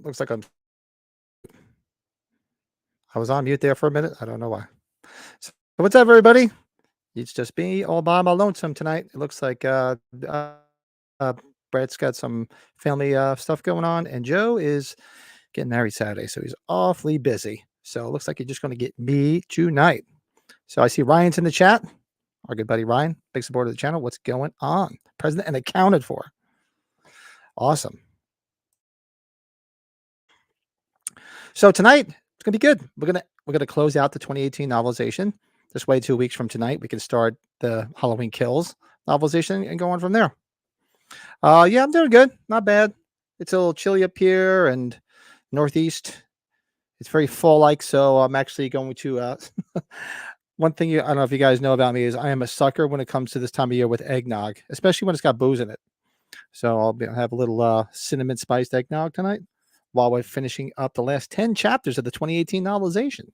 looks like I was on mute there for a minute. I don't know why. So what's up, everybody? It's just me all by my lonesome tonight. It looks like Brett's got some family stuff going on, and Joe is getting married Saturday, so he's awfully busy. So it looks like you're just going to get me tonight. So I see Ryan's in the chat. Our good buddy Ryan, big supporter of the channel. What's going on? President and accounted for. Awesome. So tonight it's gonna be good. We're gonna close out the 2018 novelization. This way, 2 weeks from tonight, we can start the Halloween Kills novelization and go on from there. Yeah, I'm doing good. Not bad. It's a little chilly up here and northeast. It's very fall-like, so I'm actually going to. One thing I don't know if you guys know about me is I am a sucker when it comes to this time of year with eggnog, especially when it's got booze in it. So I'll have a little cinnamon spiced eggnog tonight while we're finishing up the last 10 chapters of the 2018 novelization.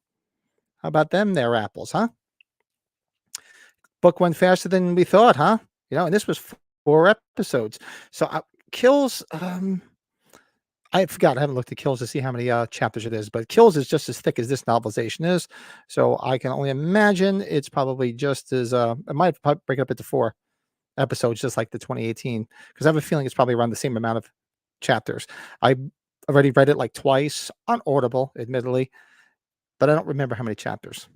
How about them there apples, huh? Book went faster than we thought, huh? You know, and this was 4 episodes. So Kills, I forgot. I haven't looked at Kills to see how many chapters it is, but Kills is just as thick as this novelization is. So I can only imagine it's probably just as, it might break it up into 4 episodes, just like the 2018, because I have a feeling it's probably around the same amount of chapters. I already read it like twice on Audible, admittedly, but I don't remember how many chapters.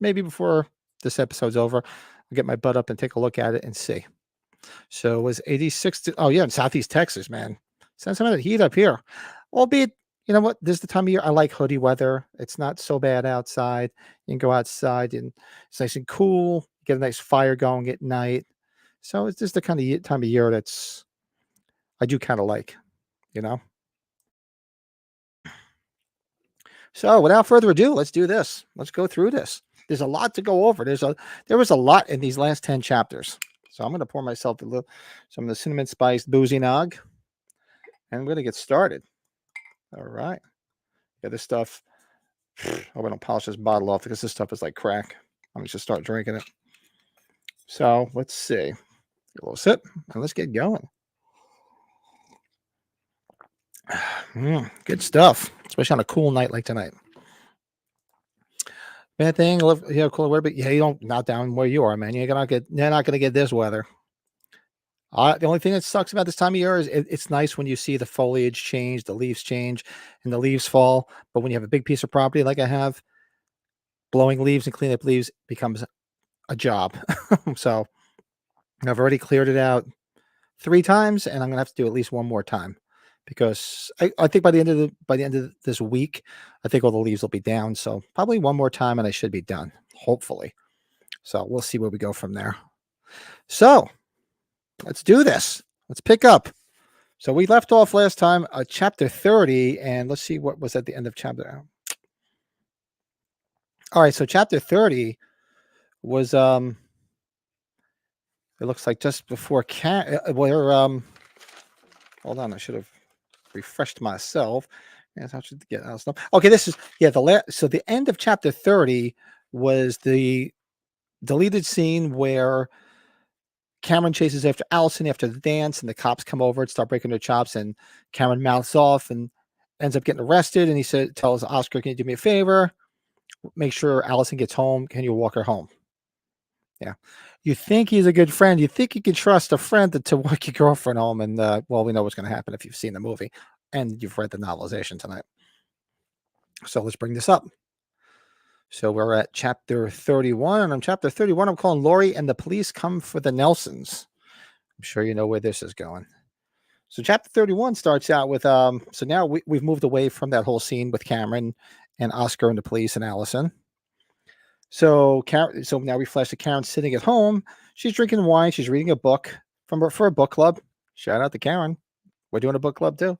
Maybe before this episode's over, I'll get my butt up and take a look at it and see. So it was 86. Oh yeah, in Southeast Texas, man. Send some of that heat up here. Albeit, you know what? This is the time of year I like hoodie weather. It's not so bad outside. You can go outside and it's nice and cool. Get a nice fire going at night. So it's just the kind of time of year that's I do kind of like, you know. So without further ado, let's do this. Let's go through this. There's a lot to go over. There was a lot in these last 10 chapters. So I'm going to pour myself some of the cinnamon spiced boozy nog. And I'm going to get started. All right. Yeah, this stuff. I don't polish this bottle off because this stuff is like crack. I'm just start drinking it. So let's see. Get a little sip and let's get going. Good stuff, especially on a cool night like tonight. Bad thing, cooler weather, but yeah, you don't not down where you are, man. You're not gonna get this weather. The only thing that sucks about this time of year is it's nice when you see the foliage change, the leaves change, and the leaves fall. But when you have a big piece of property like I have, blowing leaves and cleaning up leaves becomes a job. So I've already cleared it out 3 times, and I'm gonna have to do at least one more time because I think by the end of this week, I think all the leaves will be down. So probably one more time, and I should be done, hopefully. So we'll see where we go from there. So let's do this. Let's pick up. So we left off last time chapter 30, and let's see what was at the end of chapter. All right, so chapter 30 was it looks like just before hold on, I should have refreshed myself. Yes, I should get out stuff. Okay, this is so the end of chapter 30 was the deleted scene where Cameron chases after Allison after the dance, and the cops come over and start breaking their chops, and Cameron mouths off and ends up getting arrested. And he tells Oscar, "Can you do me a favor? Make sure Allison gets home. Can you walk her home?" Yeah. You think he's a good friend. You think you can trust a friend to walk your girlfriend home. And, well, we know what's going to happen if you've seen the movie and you've read the novelization tonight. So let's bring this up. So we're at chapter 31. And on chapter 31, I'm calling Lori and the police come for the Nelsons. I'm sure you know where this is going. So chapter 31 starts out with, so now we've moved away from that whole scene with Cameron and Oscar and the police and Allison. So now we flash to Karen sitting at home. She's drinking wine. She's reading a book for a book club. Shout out to Karen. We're doing a book club too.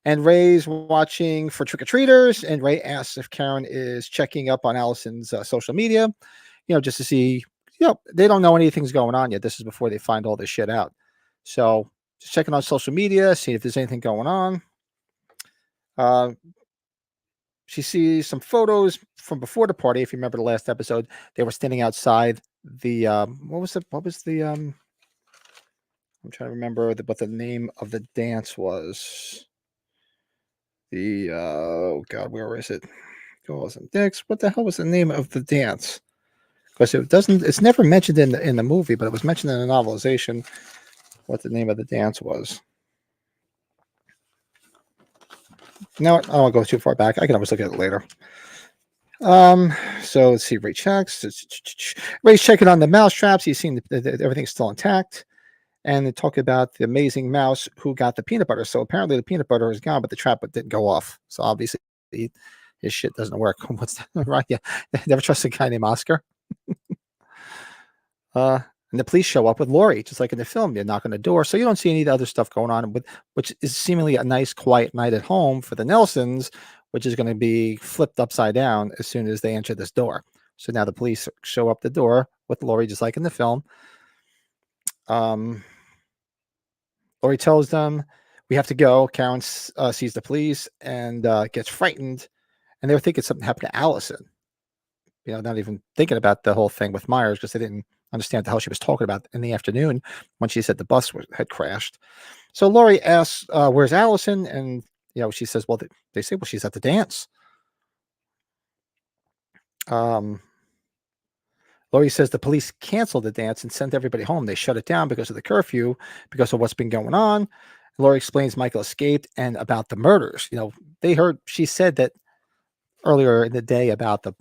And Ray's watching for trick-or-treaters. And Ray asks if Karen is checking up on Allison's social media, just to see, they don't know anything's going on yet. This is before they find all this shit out. So just checking on social media, see if there's anything going on. She sees some photos from before the party. If you remember the last episode, they were standing outside the what was the I'm trying to remember what the name of the dance was. the oh god, where is it? Girls and Dicks. What the hell was the name of the dance? Because it's never mentioned in the movie, but it was mentioned in the novelization what the name of the dance was. No, I don't want to go too far back. I can always look at it later. So let's see. Ray checks. Ray's checking on the mouse traps. He's seen that everything's still intact. And they talk about the amazing mouse who got the peanut butter. So apparently the peanut butter is gone, but the trap didn't go off. So obviously his shit doesn't work. What's that? Right? Yeah. Never trust a guy named Oscar. And the police show up with Lori, just like in the film. They knock on the door, so you don't see any of the other stuff going on, which is seemingly a nice, quiet night at home for the Nelsons, which is going to be flipped upside down as soon as they enter this door. So now the police show up the door with Lori, just like in the film. Lori tells them, "We have to go." Karen sees the police and gets frightened, and they were thinking something happened to Allison. Not even thinking about the whole thing with Myers because they didn't understand the hell she was talking about in the afternoon when she said the bus had crashed. So Lori asks, "Where's Allison?" And she says, "Well, they say, well, she's at the dance." Lori says the police canceled the dance and sent everybody home. They shut it down because of the curfew, because of what's been going on. Lori explains Michael escaped and about the murders. They heard she said that earlier in the day about the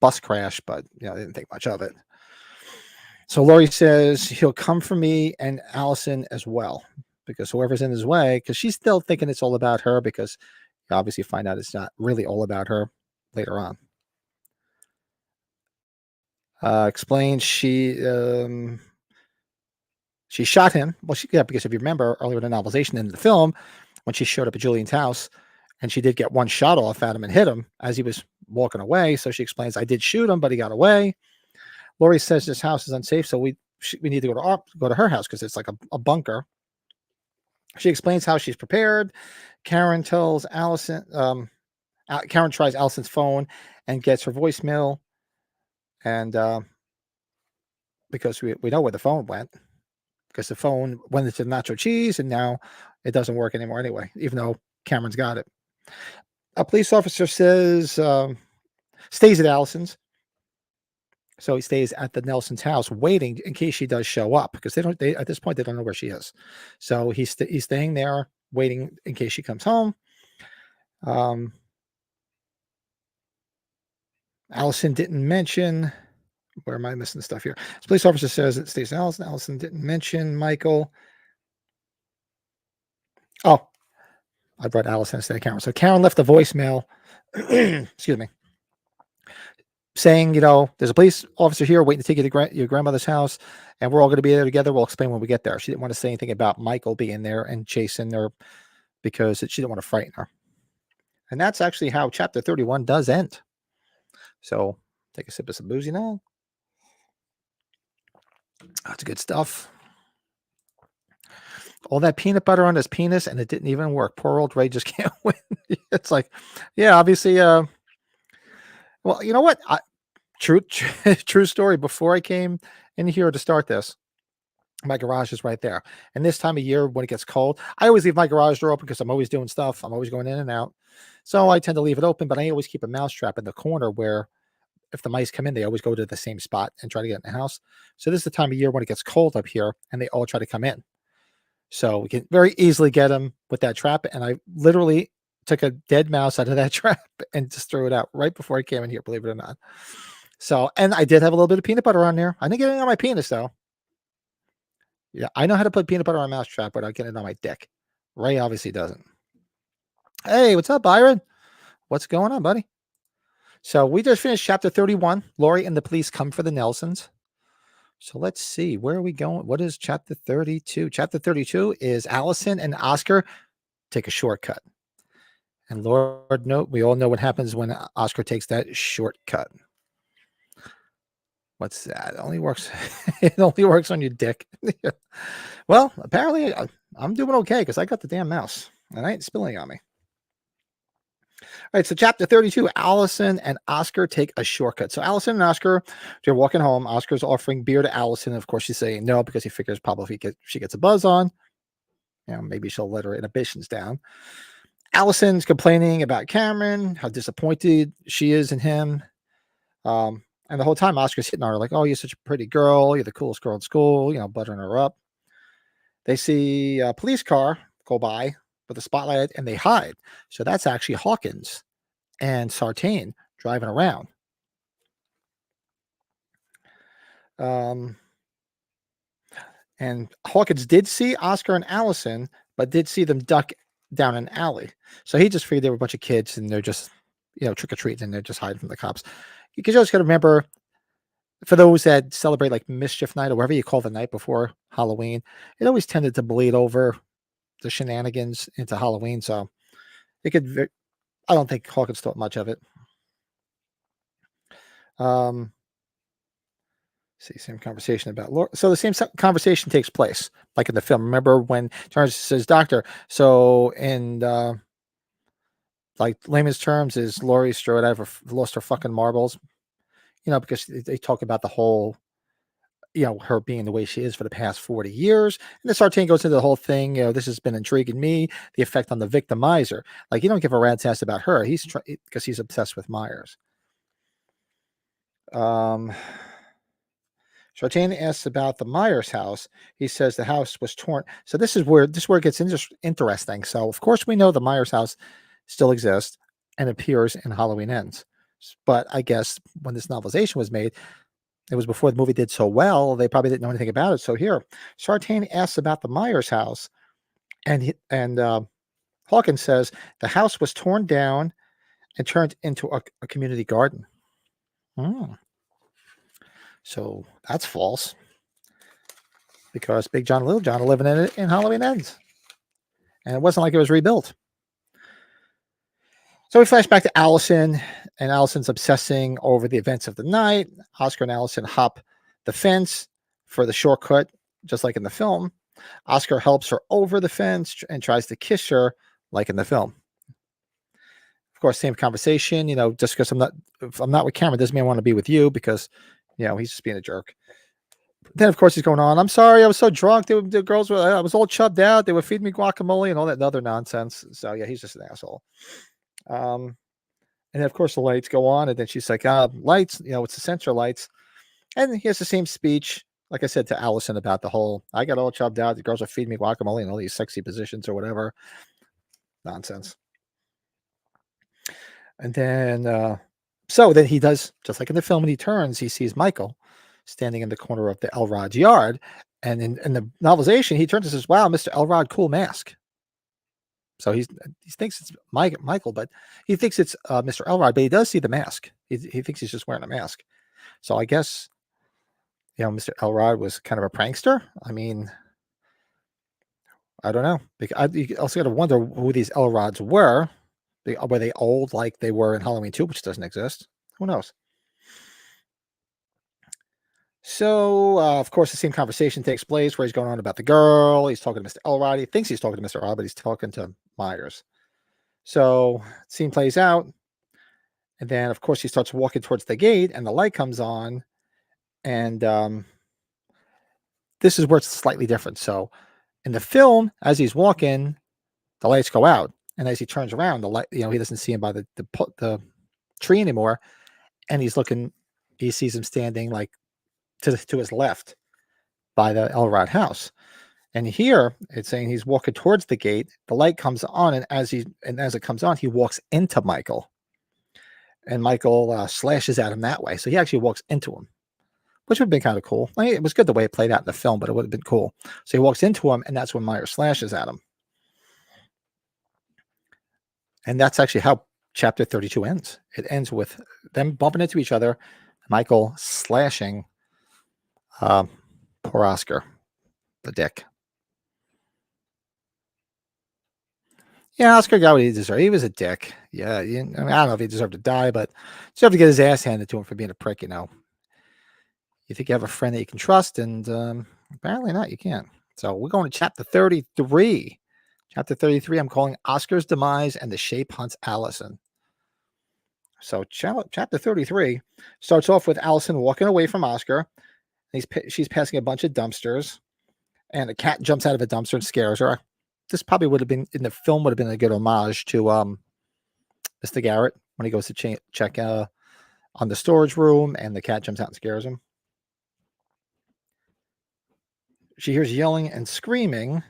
bus crash, but they didn't think much of it. So Lori says he'll come for me and Allison as well, because whoever's in his way, because she's still thinking it's all about her, because you obviously find out it's not really all about her later on. Explains she shot him. Well, because if you remember earlier in the novelization in the film, when she showed up at Julian's house, and she did get one shot off at him and hit him as he was walking away. So she explains, I did shoot him, but he got away. Lori says this house is unsafe, so we need to go to her house because it's like a bunker. She explains how she's prepared. Karen tells Allison. Karen tries Allison's phone and gets her voicemail, and because we know where the phone went, because the phone went into nacho cheese, and now it doesn't work anymore anyway, even though Cameron's got it. A police officer says stays at Allison's. So he stays at the Nelson's house waiting in case she does show up, because they at this point they don't know where she is. So he's staying there waiting in case she comes home. Allison didn't mention, where am I missing stuff here? This police officer says it stays at Allison. Allison didn't mention Michael. Oh, I brought Allison instead of Karen. So Karen left a voicemail. Excuse me. Saying, there's a police officer here waiting to take you to your grandmother's house, and we're all going to be there together. We'll explain when we get there. She didn't want to say anything about Michael being there and chasing her because she didn't want to frighten her. And that's actually how chapter 31 does end. So take a sip of some boozy now. That's good stuff. All that peanut butter on his penis, and it didn't even work. Poor old Ray just can't win. It's like, yeah, obviously. Well, you know what? True story. Before I came in here to start this, my garage is right there. And this time of year, when it gets cold, I always leave my garage door open because I'm always doing stuff. I'm always going in and out. So I tend to leave it open, but I always keep a mouse trap in the corner where if the mice come in, they always go to the same spot and try to get in the house. So this is the time of year when it gets cold up here and they all try to come in. So we can very easily get them with that trap. And I literally took a dead mouse out of that trap and just threw it out right before I came in here, believe it or not. So, and I did have a little bit of peanut butter on there. I didn't get it on my penis though. Yeah, I know how to put peanut butter on a mousetrap without getting it on my dick. Ray obviously doesn't. Hey, what's up, Byron? What's going on, buddy? So we just finished chapter 31. Lori and the police come for the Nelsons. So let's see, where are we going? What is chapter 32? Chapter 32 is Allison and Oscar take a shortcut. And Lord, we all know what happens when Oscar takes that shortcut. What's that? It only works. It only works on your dick. Well, apparently I'm doing okay because I got the damn mouse and I ain't spilling on me. All right, so chapter 32, Allison and Oscar take a shortcut. So Allison and Oscar, they're walking home. Oscar's offering beer to Allison. Of course, she's saying no because he figures probably if she gets a buzz on, maybe she'll let her inhibitions down. Allison's complaining about Cameron, how disappointed she is in him. And the whole time Oscar's hitting on her like, oh, you're such a pretty girl. You're the coolest girl in school, buttering her up. They see a police car go by with a spotlight and they hide. So that's actually Hawkins and Sartain driving around. And Hawkins did see Oscar and Allison, but did see them duck down an alley. So he just figured they were a bunch of kids and they're just, trick or treating and they're just hiding from the cops. You just got to remember, for those that celebrate like Mischief Night or whatever you call the night before Halloween, it always tended to bleed over the shenanigans into Halloween. So I don't think Hawkins thought much of it. Same conversation about Laura. So the same conversation takes place like in the film. Remember when Charles says, "Doctor," so in like layman's terms, is Laurie Strode ever lost her fucking marbles? Because they talk about the whole, her being the way she is for the past 40 years. And the Sartain goes into the whole thing, this has been intriguing me, the effect on the victimizer. Like, you don't give a rat's ass about her. Because he's obsessed with Myers. Sartain asks about the Myers house. He says the house was torn. So this is where it gets interesting. So, of course, we know the Myers house still exists and appears in Halloween Ends. But I guess when this novelization was made, it was before the movie did so well. They probably didn't know anything about it. So here, Sartain asks about the Myers house. And Hawkins says the house was torn down and turned into a community garden. So that's false, because Big John and Little John are living in it in Halloween Ends. And it wasn't like it was rebuilt. So we flash back to Allison, and Allison's obsessing over the events of the night. Oscar and Allison hop the fence for the shortcut, just like in the film. Oscar helps her over the fence and tries to kiss her like in the film. Of course, same conversation, just because if I'm not with Cameron, doesn't mean I want to be with you, because he's just being a jerk. Then, of course, he's going on, I'm sorry, I was so drunk. The girls I was all chubbed out. They were feeding me guacamole and all that other nonsense. So, yeah, he's just an asshole. And then, of course, the lights go on. And then she's like, lights, it's the sensor lights. And he has the same speech, like I said, to Allison about the whole, I got all chubbed out. The girls are feeding me guacamole and all these sexy positions or whatever. Nonsense. And then, so then he does, just like in the film, when he turns, he sees Michael standing in the corner of the Elrod's yard. And in the novelization, he turns and says, wow, Mr. Elrod, cool mask. So he thinks it's Michael, but he thinks it's Mr. Elrod, but he does see the mask. He thinks he's just wearing a mask. So I guess, Mr. Elrod was kind of a prankster. I mean, I don't know. You also got to wonder who these Elrods were. Were they old like they were in Halloween 2, which doesn't exist? Who knows? So, of course, the same conversation takes place where he's going on about the girl. He's talking to Mr. Elrod. He thinks he's talking to Mr. Elrod, but he's talking to Myers. So, scene plays out. And then, of course, he starts walking towards the gate, and the light comes on. And this is where it's slightly different. So, in the film, as he's walking, the lights go out. And as he turns around, the light, he doesn't see him by the tree anymore. And he sees him standing like to his left by the Elrod house. And here it's saying he's walking towards the gate. The light comes on, and as it comes on, he walks into Michael. And Michael slashes at him that way. So he actually walks into him, which would have been kind of cool. I mean, it was good the way it played out in the film, but it would have been cool. So he walks into him, and that's when Myers slashes at him. And that's actually how chapter 32 ends. It ends with them bumping into each other, Michael slashing poor Oscar, the dick. Yeah, Oscar got what he deserved. He was a dick. Yeah, I don't know if he deserved to die, but he deserved to get his ass handed to him for being a prick, You think you have a friend that you can trust, and apparently not. You can't. So we're going to chapter 33. Chapter 33, I'm calling Oscar's Demise and the Shape Hunts Allison. So chapter 33 starts off with Allison walking away from Oscar. She's passing a bunch of dumpsters, and a cat jumps out of a dumpster and scares her. this probably would have been in the film, would have been a good homage to Mr. Garrett when he goes to check on the storage room and the cat jumps out and scares him. She hears yelling and screaming,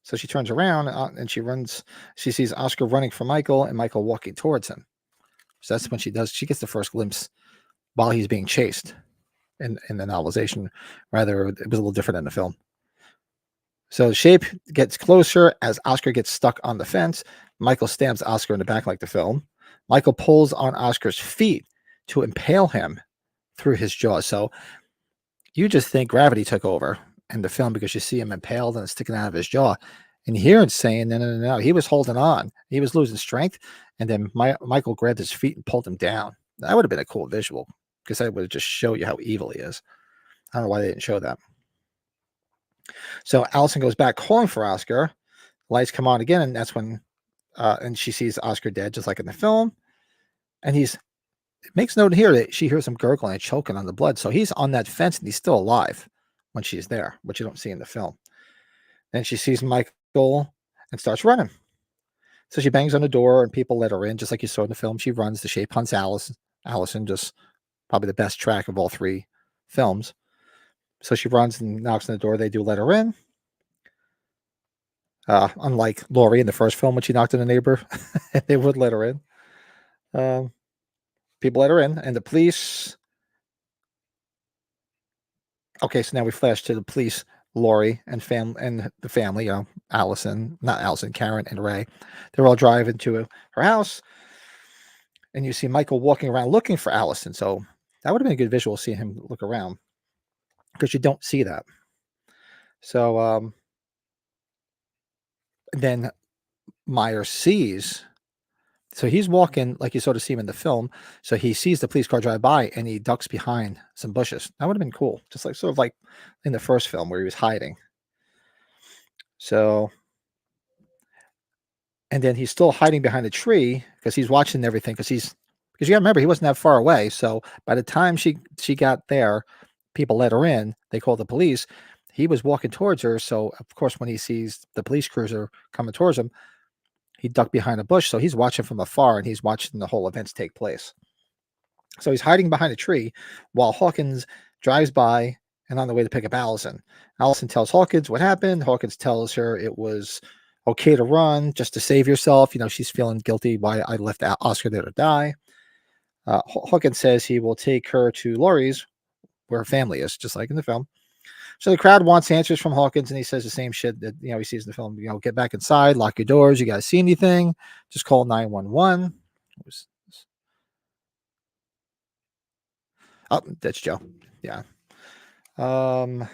so she turns around and she runs. She sees Oscar running for Michael and Michael walking towards him. So that's when she gets the first glimpse while he's being chased in the novelization. Rather, it was a little different in the film. So the shape gets closer as Oscar gets stuck on the fence. Michael stabs Oscar in the back like the film. Michael pulls on Oscar's feet to impale him through his jaw. So you just think gravity took over in the film because you see him impaled and sticking out of his jaw. And here it's saying, no. He was holding on. He was losing strength. And then Michael grabbed his feet and pulled him down. That would have been a cool visual because that would just show you how evil he is. I don't know why they didn't show that. So Allison goes back calling for Oscar. Lights come on again, and that's when and she sees Oscar dead, just like in the film. And it makes note here that she hears him gurgling and choking on the blood. So he's on that fence and he's still alive when she's there, which you don't see in the film. Then she sees Michael and starts running. So she bangs on the door and people let her in, just like you saw in the film. She runs. The shape hunts Allison, just probably the best track of all three films. So she runs and knocks on the door. They do let her in. Unlike Laurie in the first film when she knocked on the neighbor, they would let her in. People let her in, and the police. Okay, so now we flash to the police, Laurie and the family. Karen and Ray. They're all driving to her house, and you see Michael walking around looking for Allison. So that would have been a good visual, seeing him look around, because you don't see that. So then Myers sees. So he's walking like you sort of see him in the film. So he sees the police car drive by and he ducks behind some bushes. That would have been cool. Just like sort of like in the first film where he was hiding. So, and then he's still hiding behind a tree because he's watching everything because you gotta remember, he wasn't that far away. So by the time she got there, people let her in. They called the police. He was walking towards her. So of course, when he sees the police cruiser coming towards him, he ducked behind a bush. So he's watching from afar and he's watching the whole events take place. So he's hiding behind a tree while Hawkins drives by and on the way to pick up Allison. Allison tells Hawkins what happened. Hawkins tells her it was okay to run just to save yourself. She's feeling guilty why I left Oscar there to die. Hawkins says he will take her to Laurie's where her family is, just like in the film. So the crowd wants answers from Hawkins, and he says the same shit that he sees in the film. Get back inside, lock your doors. You guys see anything? Just call 911. Oh, that's Joe. Yeah. So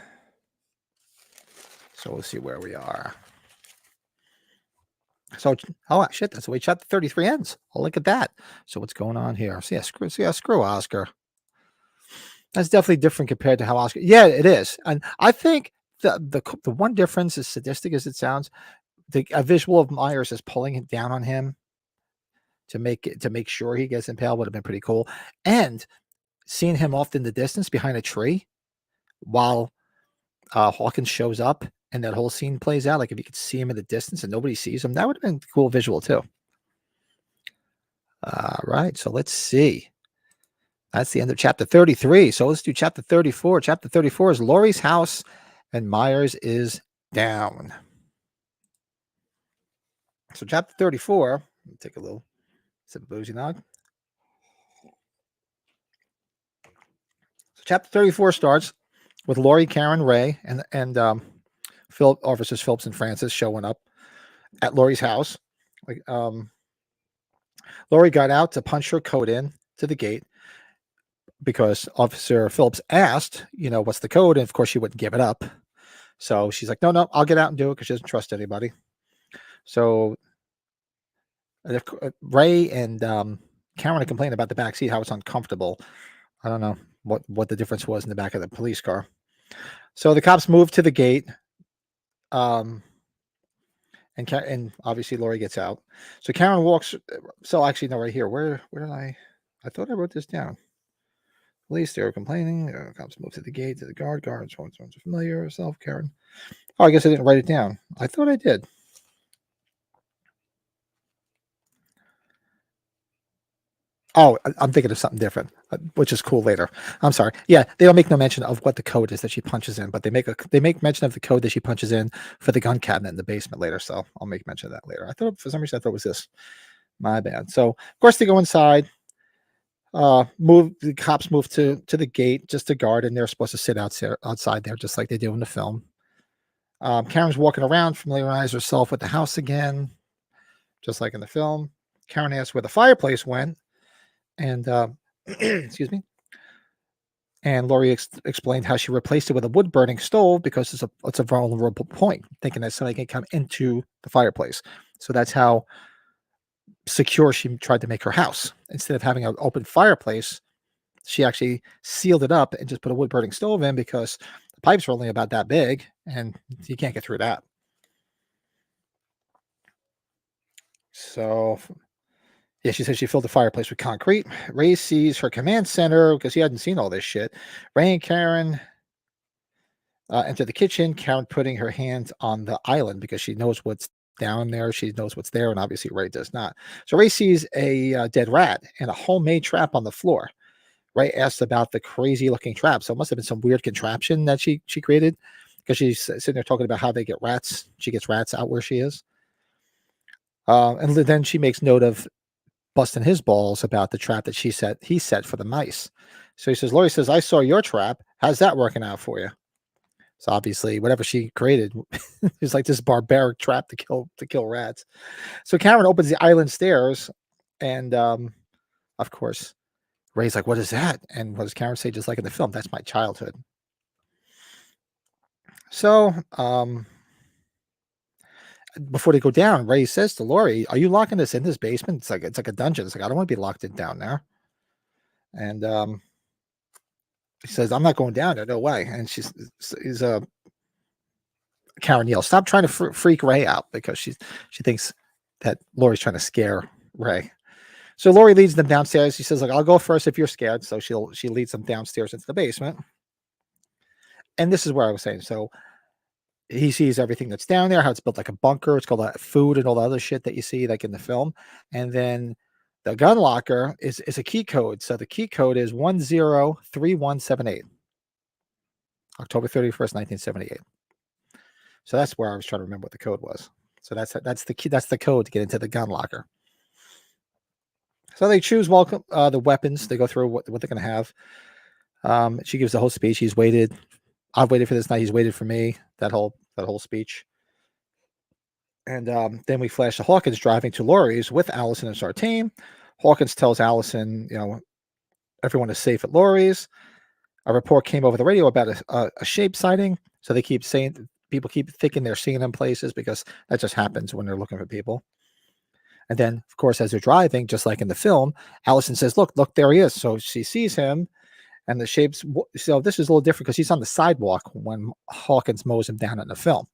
we'll see where we are. So, oh shit, that's the way chapter 33 ends. Oh, look at that. So what's going on here? So screw Oscar. That's definitely different compared to how Oscar. Yeah, it is, and I think the one difference, as sadistic as it sounds, a visual of Myers is pulling it down on him to make sure he gets impaled would have been pretty cool, and seeing him off in the distance behind a tree while Hawkins shows up and that whole scene plays out. Like if you could see him in the distance and nobody sees him, that would have been a cool visual too. All right, so let's see. That's the end of chapter 33. So let's do chapter 34. Chapter 34 is Laurie's house and Myers is down. So chapter 34, let me take a little sip of boozy nog. So chapter 34 starts with Laurie, Karen, Ray, and Philip, officers Phillips and Francis showing up at Laurie's house. Laurie got out to punch her code in to the gate because Officer Phillips asked, what's the code? And of course she wouldn't give it up. So she's like, no, I'll get out and do it because she doesn't trust anybody. So Ray and Karen complained about the back seat, how it's uncomfortable. I don't know what the difference was in the back of the police car. So the cops moved to the gate. And obviously Laurie gets out. So Karen walks. So actually, no, right here. Where did I thought I wrote this down. Police, they were complaining. Cops moved to the gate to the guards. One's familiar herself, Karen. Oh, I guess I didn't write it down. I thought I did. Oh, I'm thinking of something different, which is cool later. I'm sorry. Yeah, they don't make no mention of what the code is that she punches in, but they make mention of the code that she punches in for the gun cabinet in the basement later. So I'll make mention of that later. I thought for some reason I thought it was this. My bad. So of course they go inside. Move the cops move to the gate just to guard, and they're supposed to sit outside there just like they do in the film. Karen's walking around, familiarize herself with the house again, just like in the film. Karen asks where the fireplace went, and excuse me. And Laurie explained how she replaced it with a wood burning stove because it's a vulnerable point, thinking that somebody can come into the fireplace. So that's how secure she tried to make her house. Instead of having an open fireplace, she actually sealed it up and just put a wood burning stove in because the pipes are only about that big and you can't get through that. So yeah, she said she filled the fireplace with concrete. Ray sees her command center because he hadn't seen all this shit. Ray and Karen enter the kitchen. Karen putting her hands on the island because she knows what's down there. She knows what's there, and obviously Ray does not. So Ray sees a dead rat and a homemade trap on the floor. Ray asks about the crazy looking trap. So it must have been some weird contraption that she created because she's sitting there talking about how they get rats. She gets rats out where she is. And then she makes note of busting his balls about the trap that he set for the mice. So he says, Laurie says, I saw your trap. How's that working out for you? So obviously, whatever she created is like this barbaric trap to kill rats. So Karen opens the island stairs, and of course, Ray's like, "What is that?" And what does Karen say? Just like in the film, that's my childhood. So before they go down, Ray says to Laurie, "Are you locking us in this basement? It's like a dungeon. It's like I don't want to be locked in down there." And he says, "I'm not going down there. No way." And she's Karen yells, "Stop trying to freak Ray out," because she thinks that Laurie's trying to scare Ray. So Laurie leads them downstairs. She says, "Like I'll go first if you're scared." So she leads them downstairs into the basement. And this is where I was saying. So he sees everything that's down there, how it's built like a bunker. It's called food and all the other shit that you see like in the film. And then the gun locker is a key code. So the key code is 103178. October 31st, 1978. So that's where I was trying to remember what the code was. So that's the key. That's the code to get into the gun locker. So they choose the weapons. They go through what they're going to have. She gives the whole speech. I've waited for this night. He's waited for me. That whole speech. And then we flash to Hawkins driving to Laurie's with Allison and Sartain. Hawkins tells Allison, everyone is safe at Laurie's. A report came over the radio about a shape sighting. So they keep saying, people keep thinking they're seeing them places because that just happens when they're looking for people. And then, of course, as they're driving, just like in the film, Allison says, look, there he is. So she sees him and the shapes. So this is a little different because he's on the sidewalk when Hawkins mows him down in the film.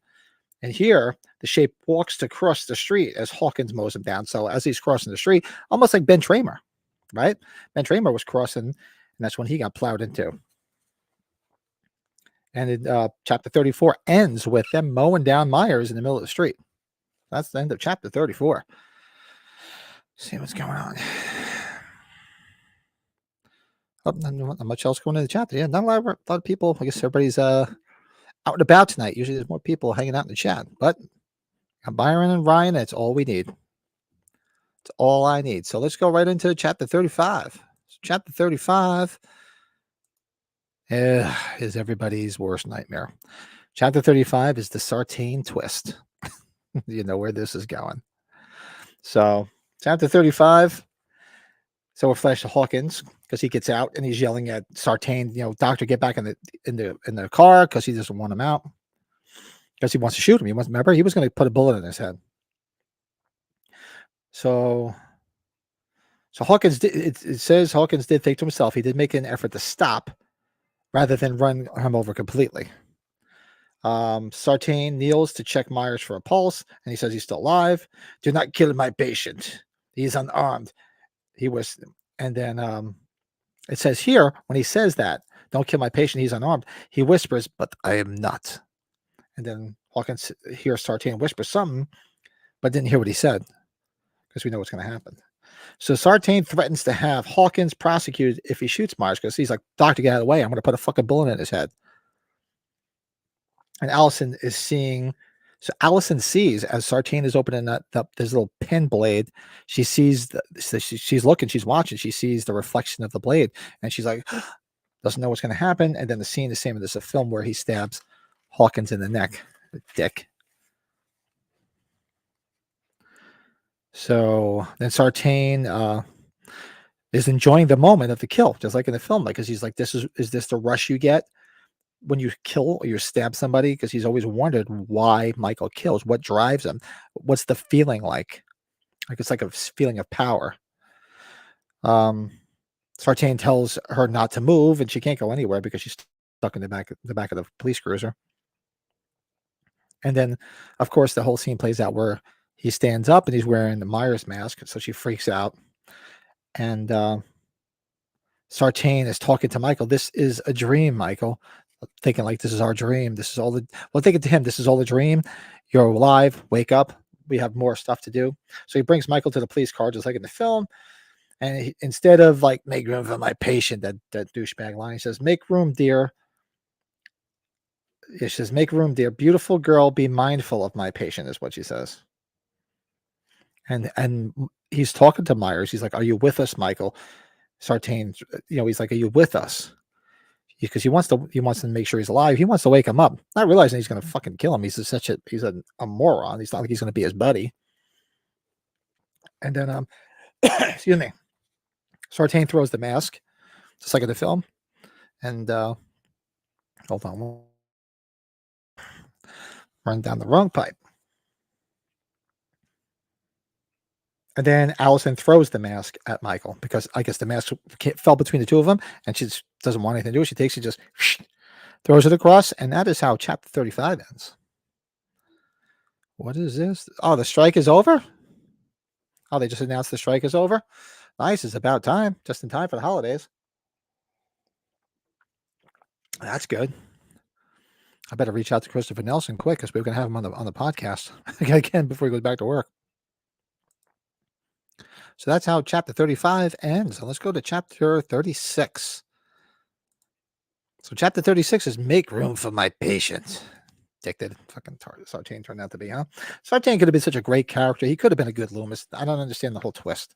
And here, the shape walks to cross the street as Hawkins mows him down. So as he's crossing the street, almost like Ben Tramer, right? Ben Tramer was crossing, and that's when he got plowed into. And chapter 34 ends with them mowing down Myers in the middle of the street. That's the end of chapter 34. See what's going on. Oh, not much else going in the chapter. Yeah, not a lot of people. I guess everybody's out and about tonight. Usually there's more people hanging out in the chat. But Byron and Ryan, that's all we need. It's all I need. So let's go right into chapter 35. So chapter 35 is everybody's worst nightmare. Chapter 35 is the Sartain twist. You know where this is going. So chapter 35. So we're flash to Hawkins because he gets out and he's yelling at Sartain, doctor, get back in the car because he doesn't want him out. Because he wants to shoot him. Remember, he was going to put a bullet in his head. So Hawkins it says Hawkins did think to himself, he did make an effort to stop rather than run him over completely. Sartain kneels to check Myers for a pulse, and he says he's still alive. Do not kill my patient. He's unarmed. He was, and then it says here, when he says that, don't kill my patient, he's unarmed, he whispers, but I am not. And then Hawkins hears Sartain whisper something, but didn't hear what he said, because we know what's going to happen. So Sartain threatens to have Hawkins prosecuted if he shoots Myers because he's like, "Doctor, get out of the way. I'm going to put a fucking bullet in his head." And Allison is seeing. So Allison sees as Sartain is opening this little pin blade. She sees she's looking, she's watching. She sees the reflection of the blade, and she's like, doesn't know what's going to happen. And then the scene is the same as a film where he stabs Hawkins in the neck, the dick. So then Sartain is enjoying the moment of the kill, just like in the film, because he's like, is this the rush you get when you kill or you stab somebody? Because he's always wondered why Michael kills, what drives him, what's the feeling like? Like it's like a feeling of power. Sartain tells her not to move, and she can't go anywhere because she's stuck in the back of the police cruiser. And then, of course, the whole scene plays out where he stands up and he's wearing the Myers mask, so she freaks out. And Sartain is talking to Michael. This is a dream, Michael. Thinking like this is our dream. This is all thinking to him, this is all a dream. You're alive. Wake up. We have more stuff to do. So he brings Michael to the police car, just like in the film. And instead of like, make room for my patient, that douchebag line, he says, make room, dear. It says, make room, dear. Beautiful girl, be mindful of my patient, is what she says. And he's talking to Myers. He's like, are you with us, Michael? Sartain, he's like, are you with us? Because he wants to make sure he's alive. He wants to wake him up, not realizing he's going to fucking kill him. He's a moron. He's not like he's going to be his buddy. And then, excuse me, Sartain throws the mask, just like in the film. And hold on, run down the wrong pipe. And then Allison throws the mask at Michael because I guess the mask fell between the two of them, and she just doesn't want anything to do. She takes it, just throws it across, and that is how chapter 35 ends. What is this? Oh, the strike is over? Oh, they just announced the strike is over? Nice, it's about time. Just in time for the holidays. That's good. I better reach out to Christopher Nelson quick because we're going to have him on the podcast again before he goes back to work. So that's how chapter 35 ends. So let's go to chapter 36. So chapter 36 is make room for my patient. Dick that fucking Sartain turned out to be, huh? Sartain could have been such a great character. He could have been a good Loomis. I don't understand the whole twist.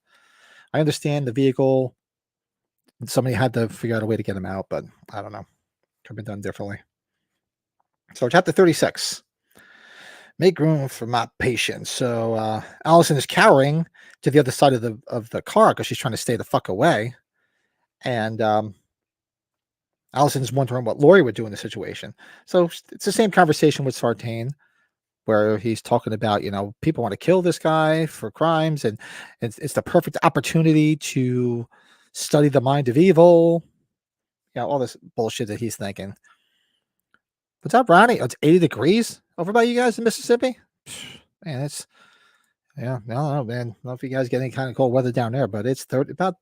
I understand the vehicle. Somebody had to figure out a way to get him out, but I don't know. Could have been done differently. So chapter 36. Make room for my patient. So Allison is cowering to the other side of the car because she's trying to stay the fuck away. And Allison's wondering what Laurie would do in the situation. So it's the same conversation with Sartain, where he's talking about, people want to kill this guy for crimes, and it's the perfect opportunity to study the mind of evil. All this bullshit that he's thinking. What's up, Ronnie? Oh, it's 80 degrees over by you guys in Mississippi? Man, it's no, man. I don't know if you guys get any kind of cold weather down there, but it's about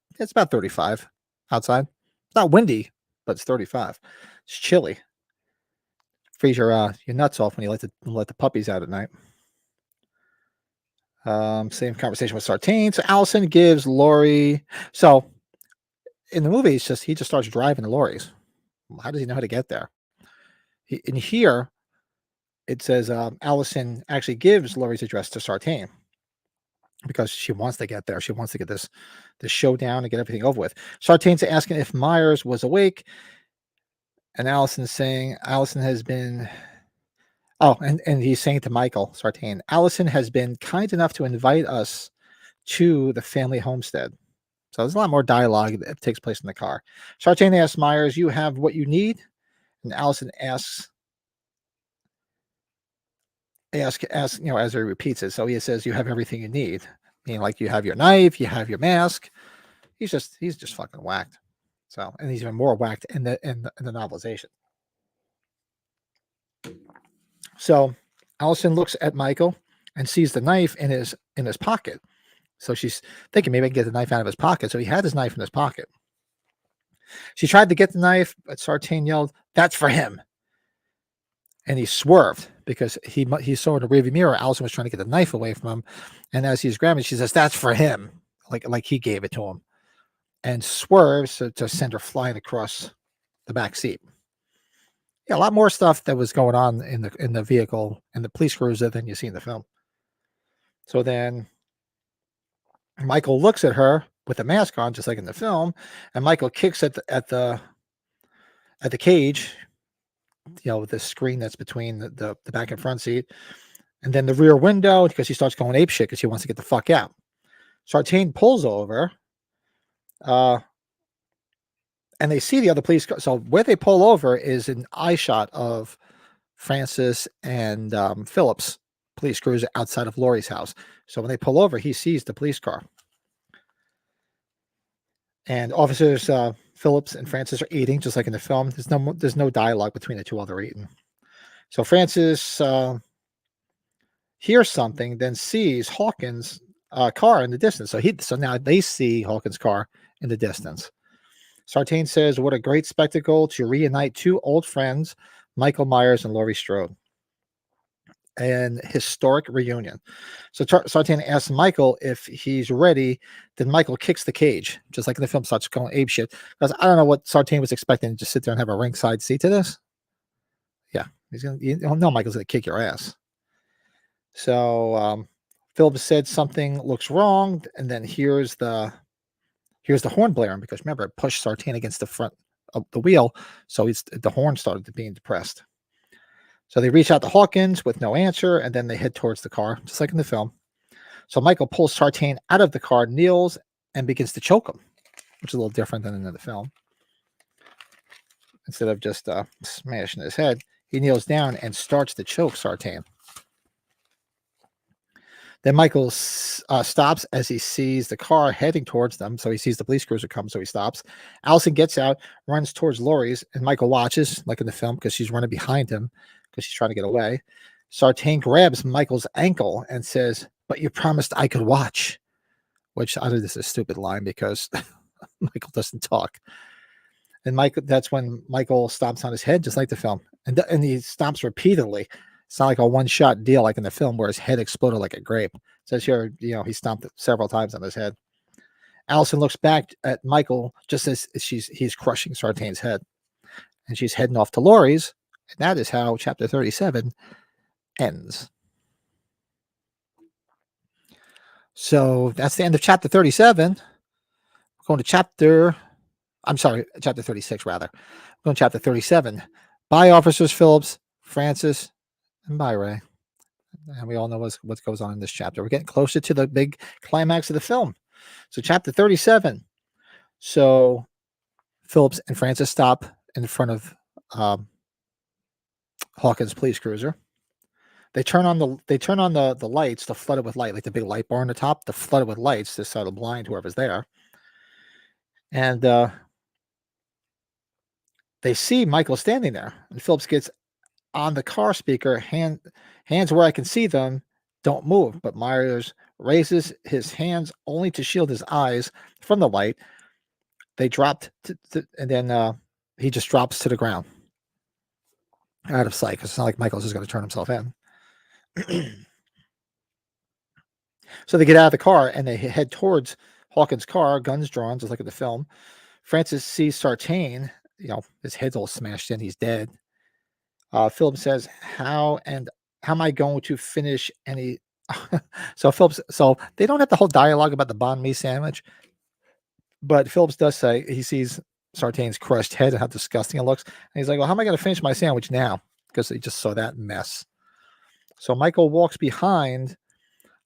35 outside. It's not windy, but it's 35. It's chilly. Freeze your nuts off when you let the puppies out at night. Same conversation with Sartain. So Allison gives Laurie. So in the movie, he just starts driving the lorries. How does he know how to get there? In here, it says Allison actually gives Laurie's address to Sartain because she wants to get there. She wants to get this showdown and get everything over with. Sartain's asking if Myers was awake, and Allison's saying Allison has been. Oh, and he's saying to Michael Sartain, Allison has been kind enough to invite us to the family homestead. So there's a lot more dialogue that takes place in the car. Sartain asks Myers, "You have what you need?" And Allison asks, as he repeats it. So he says, "You have everything you need." Meaning, like, you have your knife, you have your mask. He's just fucking whacked. So, and he's even more whacked in the novelization. So Allison looks at Michael and sees the knife in his pocket. So she's thinking maybe I can get the knife out of his pocket. So he had his knife in his pocket. She tried to get the knife, but Sartain yelled, "That's for him." And he swerved because he saw in the rearview mirror Allison was trying to get the knife away from him. And as he's grabbing, she says, "That's for him." like he gave it to him, and swerves to send her flying across the back seat. Yeah, a lot more stuff that was going on in the vehicle and the police cruiser than you see in the film. So then Michael looks at her with the mask on, just like in the film, and Michael kicks at the cage, with the screen that's between the back and front seat, and then the rear window, because he starts going apeshit because he wants to get the fuck out. Sartain pulls over, and they see the other police car. So where they pull over is an eye shot of Francis and Phillips police cruiser outside of Laurie's house. So when they pull over, he sees the police car. And officers Phillips and Francis are eating, just like in the film. There's no dialogue between the two while they're eating. So Francis hears something, then sees Hawkins' car in the distance. So now they see Hawkins' car in the distance. Sartain says, "What a great spectacle to reunite two old friends, Michael Myers and Laurie Strode. An historic reunion." So Sartain asks Michael if he's ready. Then Michael kicks the cage, just like in the film, starts going apeshit. Because I don't know what Sartain was expecting, to just sit there and have a ringside seat to this. Yeah, Michael's gonna kick your ass. So Phillips said something looks wrong, and then here's the horn blaring, because remember, it pushed Sartain against the front of the wheel, so the horn started being depressed. So they reach out to Hawkins with no answer, and then they head towards the car, just like in the film. So Michael pulls Sartain out of the car, kneels, and begins to choke him, which is a little different than in the film. Instead of just smashing his head, he kneels down and starts to choke Sartain. Then Michael stops as he sees the car heading towards them. So he sees the police cruiser come, so he stops. Allison gets out, runs towards Laurie's, and Michael watches, like in the film, because she's running behind him because she's trying to get away. Sartain grabs Michael's ankle and says, "But you promised I could watch," which I think this is a stupid line because Michael doesn't talk. And that's when Michael stomps on his head, just like the film. And he stomps repeatedly. It's not like a one-shot deal like in the film where his head exploded like a grape. It says here, he stomped it several times on his head. Allison looks back at Michael just as he's crushing Sartain's head. And she's heading off to Laurie's. And that is how chapter 37 ends. So that's the end of chapter 37. We're going to chapter 36, rather. We're going to chapter 37. Bye, Officers Phillips, Francis, and bye, Ray. And we all know what goes on in this chapter. We're getting closer to the big climax of the film. So chapter 37. So Phillips and Francis stop in front of Hawkins' police cruiser. They turn on the lights to flood it with light, like the big light bar on the top, to flood it with lights to sort of blind whoever's there. And they see Michael standing there. And Phillips gets on the car speaker, hands where I can see them, don't move. But Myers raises his hands only to shield his eyes from the light. They dropped, and then he just drops to the ground, out of sight, because it's not like Michael's just going to turn himself in. So they get out of the car and they head towards Hawkins' car, guns drawn, just like in the film. Francis sees Sartain, his head's all smashed in, he's dead. Phillips says, how am I going to finish any? So they don't have the whole dialogue about the banh mi sandwich, but Phillips does say he sees Sartain's crushed head and how disgusting it looks. And he's like, well, how am I going to finish my sandwich now? Because he just saw that mess. So Michael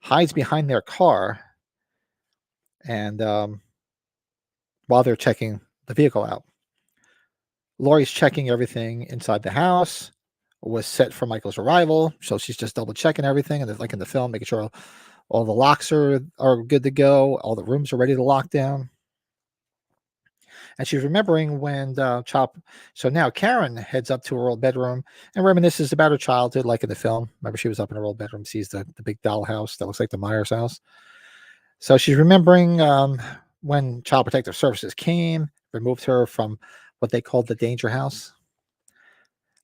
hides behind their car, and while they're checking the vehicle out, Laurie's checking everything inside the house. Was set for Michael's arrival, so she's just double checking everything, and like in the film, making sure all the locks are good to go, all the rooms are ready to lock down. And she's remembering when Chop. So now Karen heads up to her old bedroom and reminisces about her childhood, like in the film. Remember, she was up in her old bedroom, sees the big doll house that looks like the Myers house. So she's remembering when Child Protective Services came, removed her from what they called the danger house.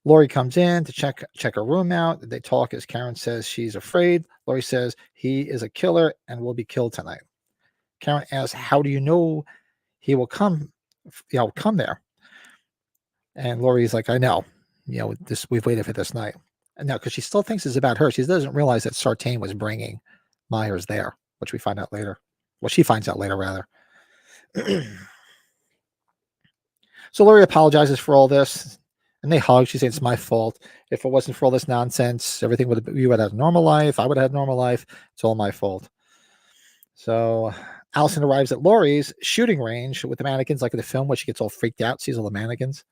Laurie comes in to check her room out. They talk as Karen says she's afraid. Laurie says he is a killer and will be killed tonight. Karen asks, "How do you know he will come? Come there?" And Laurie's like, "I know. We've waited for this night." And now, because she still thinks it's about her, she doesn't realize that Sartain was bringing Myers there, which we find out later. Well, she finds out later, rather. So Laurie apologizes for all this, and they hug. She says, "It's my fault. If it wasn't for all this nonsense, you would have had a normal life. I would have had a normal life. It's all my fault." So Allison arrives at Laurie's shooting range with the mannequins, like in the film, where she gets all freaked out, sees all the mannequins.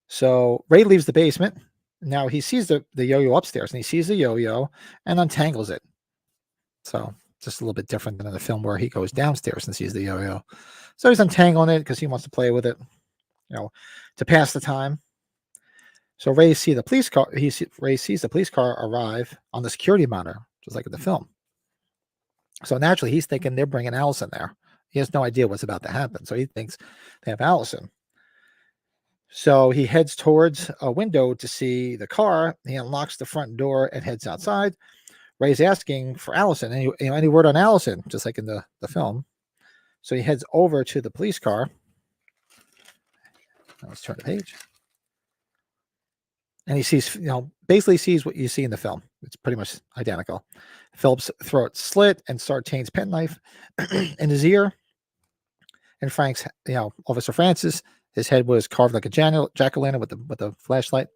So Ray leaves the basement. Now he sees the yo-yo upstairs, and he sees the yo-yo and untangles it. So just a little bit different than in the film where he goes downstairs and sees the yo-yo. So he's untangling it because he wants to play with it, to pass the time. So Ray sees the police car arrive on the security monitor, just like in the film. So naturally, he's thinking they're bringing Allison there. He has no idea what's about to happen, so he thinks they have Allison. So he heads towards a window to see the car. He unlocks the front door and heads outside. Ray's asking for Allison. Any word on Allison, just like in the film. So he heads over to the police car. Let's turn the page. And he sees, basically sees what you see in the film. It's pretty much identical. Philip's throat slit and Sartain's penknife in his ear. And Frank's, Officer Francis, his head was carved like a jack-o'-lantern with the flashlight.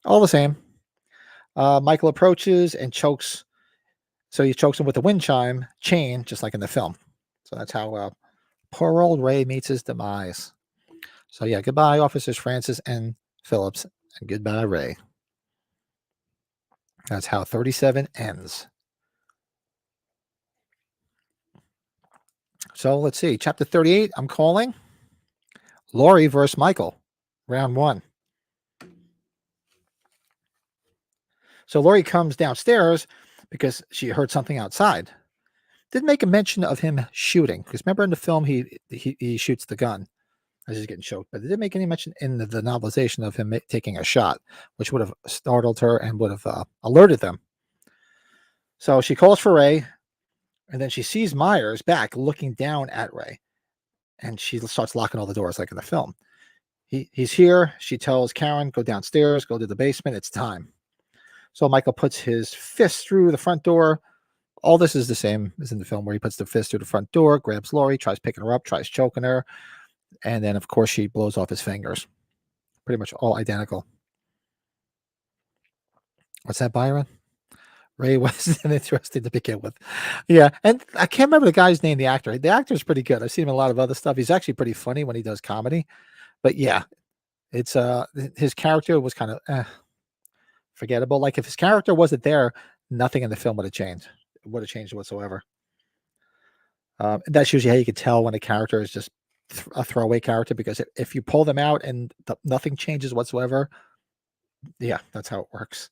All the same. Michael approaches and chokes. So he chokes him with a wind chime chain, just like in the film. So that's how poor old Ray meets his demise. So yeah, goodbye, Officers Francis and Phillips, and goodbye, Ray. That's how 37 ends. So let's see. Chapter 38, I'm calling Laurie versus Michael, round 1. So Laurie comes downstairs because she heard something outside. Didn't make a mention of him shooting, because remember in the film he shoots the gun as he's getting choked, but it didn't make any mention in the novelization of him taking a shot, which would have startled her and would have alerted them. So she calls for Ray, and then she sees Myers back looking down at Ray, and she starts locking all the doors like in the film. He's here. She tells Karen, go downstairs, go to the basement. It's time. So Michael puts his fist through the front door. All this is the same as in the film where he puts the fist through the front door, grabs Laurie, tries picking her up, tries choking her. And then, of course, she blows off his fingers. Pretty much all identical. What's that, Byron? Ray wasn't interesting to begin with. Yeah, and I can't remember the guy's name, the actor. The actor's pretty good. I've seen him in a lot of other stuff. He's actually pretty funny when he does comedy. But yeah, it's his character was kind of forgettable. Like if his character wasn't there, nothing in the film would have changed. It would have changed whatsoever. That's usually how you can tell when a character is just a throwaway character, because if you pull them out and nothing changes whatsoever, yeah, that's how it works.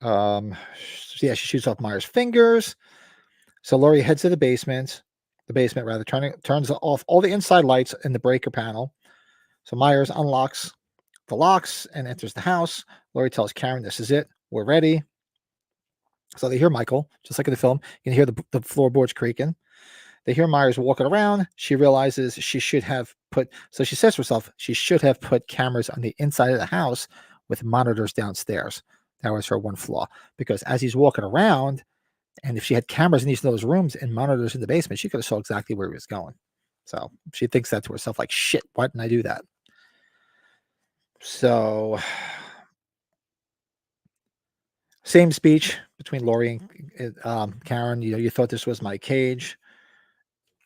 So yeah, she shoots off Myers' fingers. So Laurie heads to the basement rather, turns off all the inside lights in the breaker panel. So Myers unlocks the locks and enters the house. Laurie tells Karen, this is it. We're ready. So they hear Michael, just like in the film. You can hear the floorboards creaking. They hear Myers walking around. She realizes she should have so she says to herself, she should have put cameras on the inside of the house with monitors downstairs. That was her one flaw, because as he's walking around, and if she had cameras in each of those rooms and monitors in the basement, she could have saw exactly where he was going. So she thinks that to herself, like, shit, why didn't I do that? So same speech between Laurie and Karen. You thought this was my cage.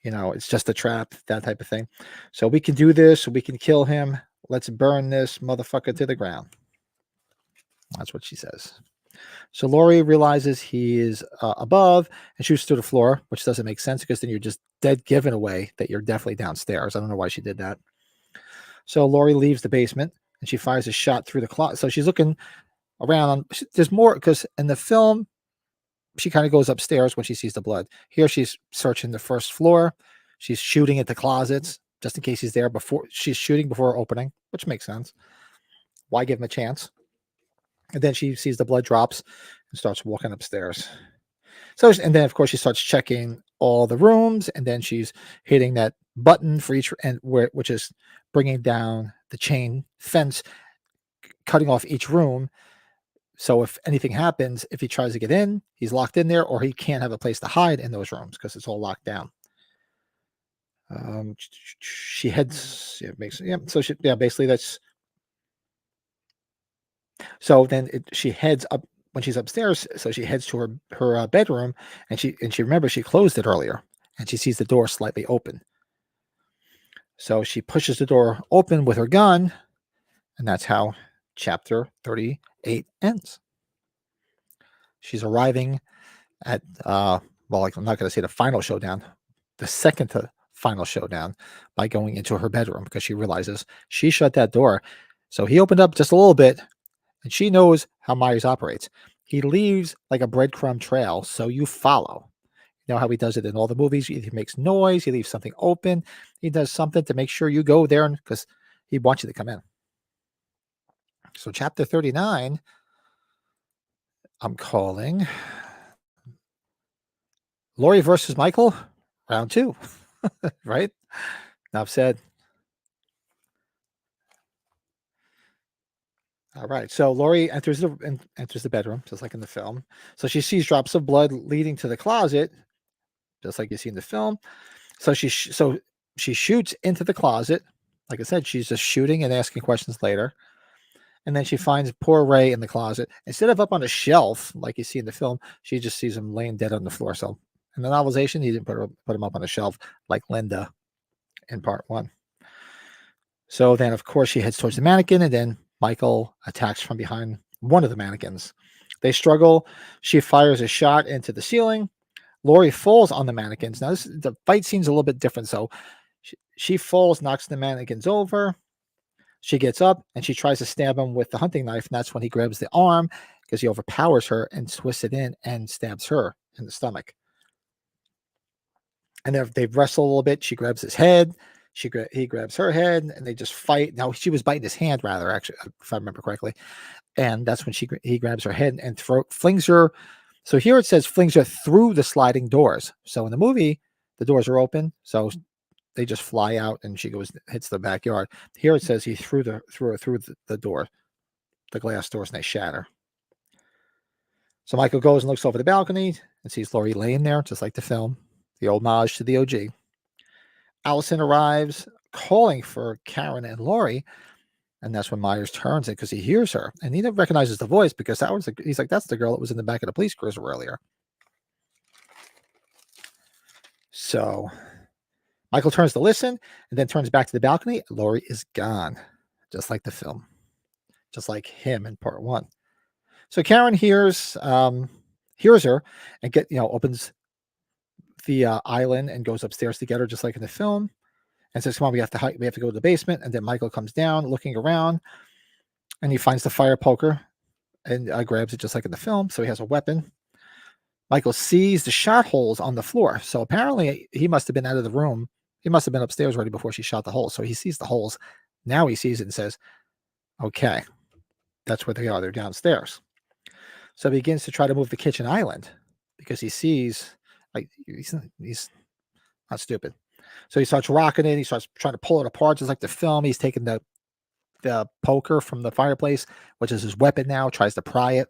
It's just a trap, that type of thing. So we can do this. We can kill him. Let's burn this motherfucker to the ground. That's what she says. So Laurie realizes he is above and shoots to the floor, which doesn't make sense, because then you're just dead given away that you're definitely downstairs. I don't know why she did that. So Laurie leaves the basement and she fires a shot through the closet. So she's looking around. There's more, because in the film, she kind of goes upstairs when she sees the blood. Here she's searching the first floor. She's shooting at the closets just in case he's there she's shooting before opening, which makes sense. Why give him a chance? And then she sees the blood drops and starts walking upstairs. So, and then of course she starts checking all the rooms, and then she's hitting that button for each, and which is bringing down the chain fence, cutting off each room. So if anything happens, if he tries to get in, he's locked in there, or he can't have a place to hide in those rooms because it's all locked down. She heads, yeah, makes, yeah. So she, yeah, basically that's. So then she heads up when she's upstairs. So she heads to her bedroom, and she remembers she closed it earlier, and she sees the door slightly open. So she pushes the door open with her gun, and that's how chapter 38 ends. She's arriving at well, like, I'm not going to say the final showdown, the second to final showdown, by going into her bedroom because she realizes she shut that door. So he opened up just a little bit, and she knows how Myers operates. He leaves like a breadcrumb trail, so you follow. You know how he does it in all the movies? He makes noise, he leaves something open, he does something to make sure you go there because he wants you to come in. So, chapter 39, I'm calling Laurie versus Michael, round 2, right? Enough said. All right. So Laurie enters the bedroom, just like in the film. So she sees drops of blood leading to the closet, just like you see in the film. So she shoots into the closet. Like I said, she's just shooting and asking questions later. And then she finds poor Ray in the closet. Instead of up on a shelf, like you see in the film, she just sees him laying dead on the floor. So in the novelization, he didn't put him up on a shelf like Linda in part 1. So then, of course, she heads towards the mannequin, and then Michael attacks from behind one of the mannequins. They struggle. She fires a shot into the ceiling. Laurie falls on the mannequins. Now, the fight scene's a little bit different. So she falls, knocks the mannequins over. She gets up, and she tries to stab him with the hunting knife, and that's when he grabs the arm because he overpowers her and twists it in and stabs her in the stomach. And they wrestle a little bit. She grabs his head. He grabs her head, and they just fight. Now she was biting his hand, rather, actually, if I remember correctly. And that's when he grabs her head and flings her. So here it says flings her through the sliding doors. So in the movie, the doors are open, so they just fly out, and she hits the backyard. Here it says he threw her through the door, the glass doors, and they shatter. So Michael goes and looks over the balcony and sees Laurie laying there, just like the film. The homage to the OG. Allison arrives, calling for Karen and Laurie, and that's when Myers turns it because he hears her, and he recognizes the voice because he's like, that's the girl that was in the back of the police cruiser earlier. So Michael turns to listen and then turns back to the balcony. Laurie is gone, just like the film, just like him in part 1. So Karen hears her and opens the island and goes upstairs to get her, just like in the film, and says, come on, we have to go to the basement. And then Michael comes down looking around, and he finds the fire poker and grabs it, just like in the film. So he has a weapon. Michael sees the shot holes on the floor. So apparently he must have been out of the room. He must have been upstairs already before she shot the holes. So he sees the holes. Now he sees it and says, okay, that's where they are. They're downstairs. So he begins to try to move the kitchen island because he sees, like, he's not stupid. So he starts rocking it. He starts trying to pull it apart, just like the film. He's taking the poker from the fireplace, which is his weapon now, tries to pry it.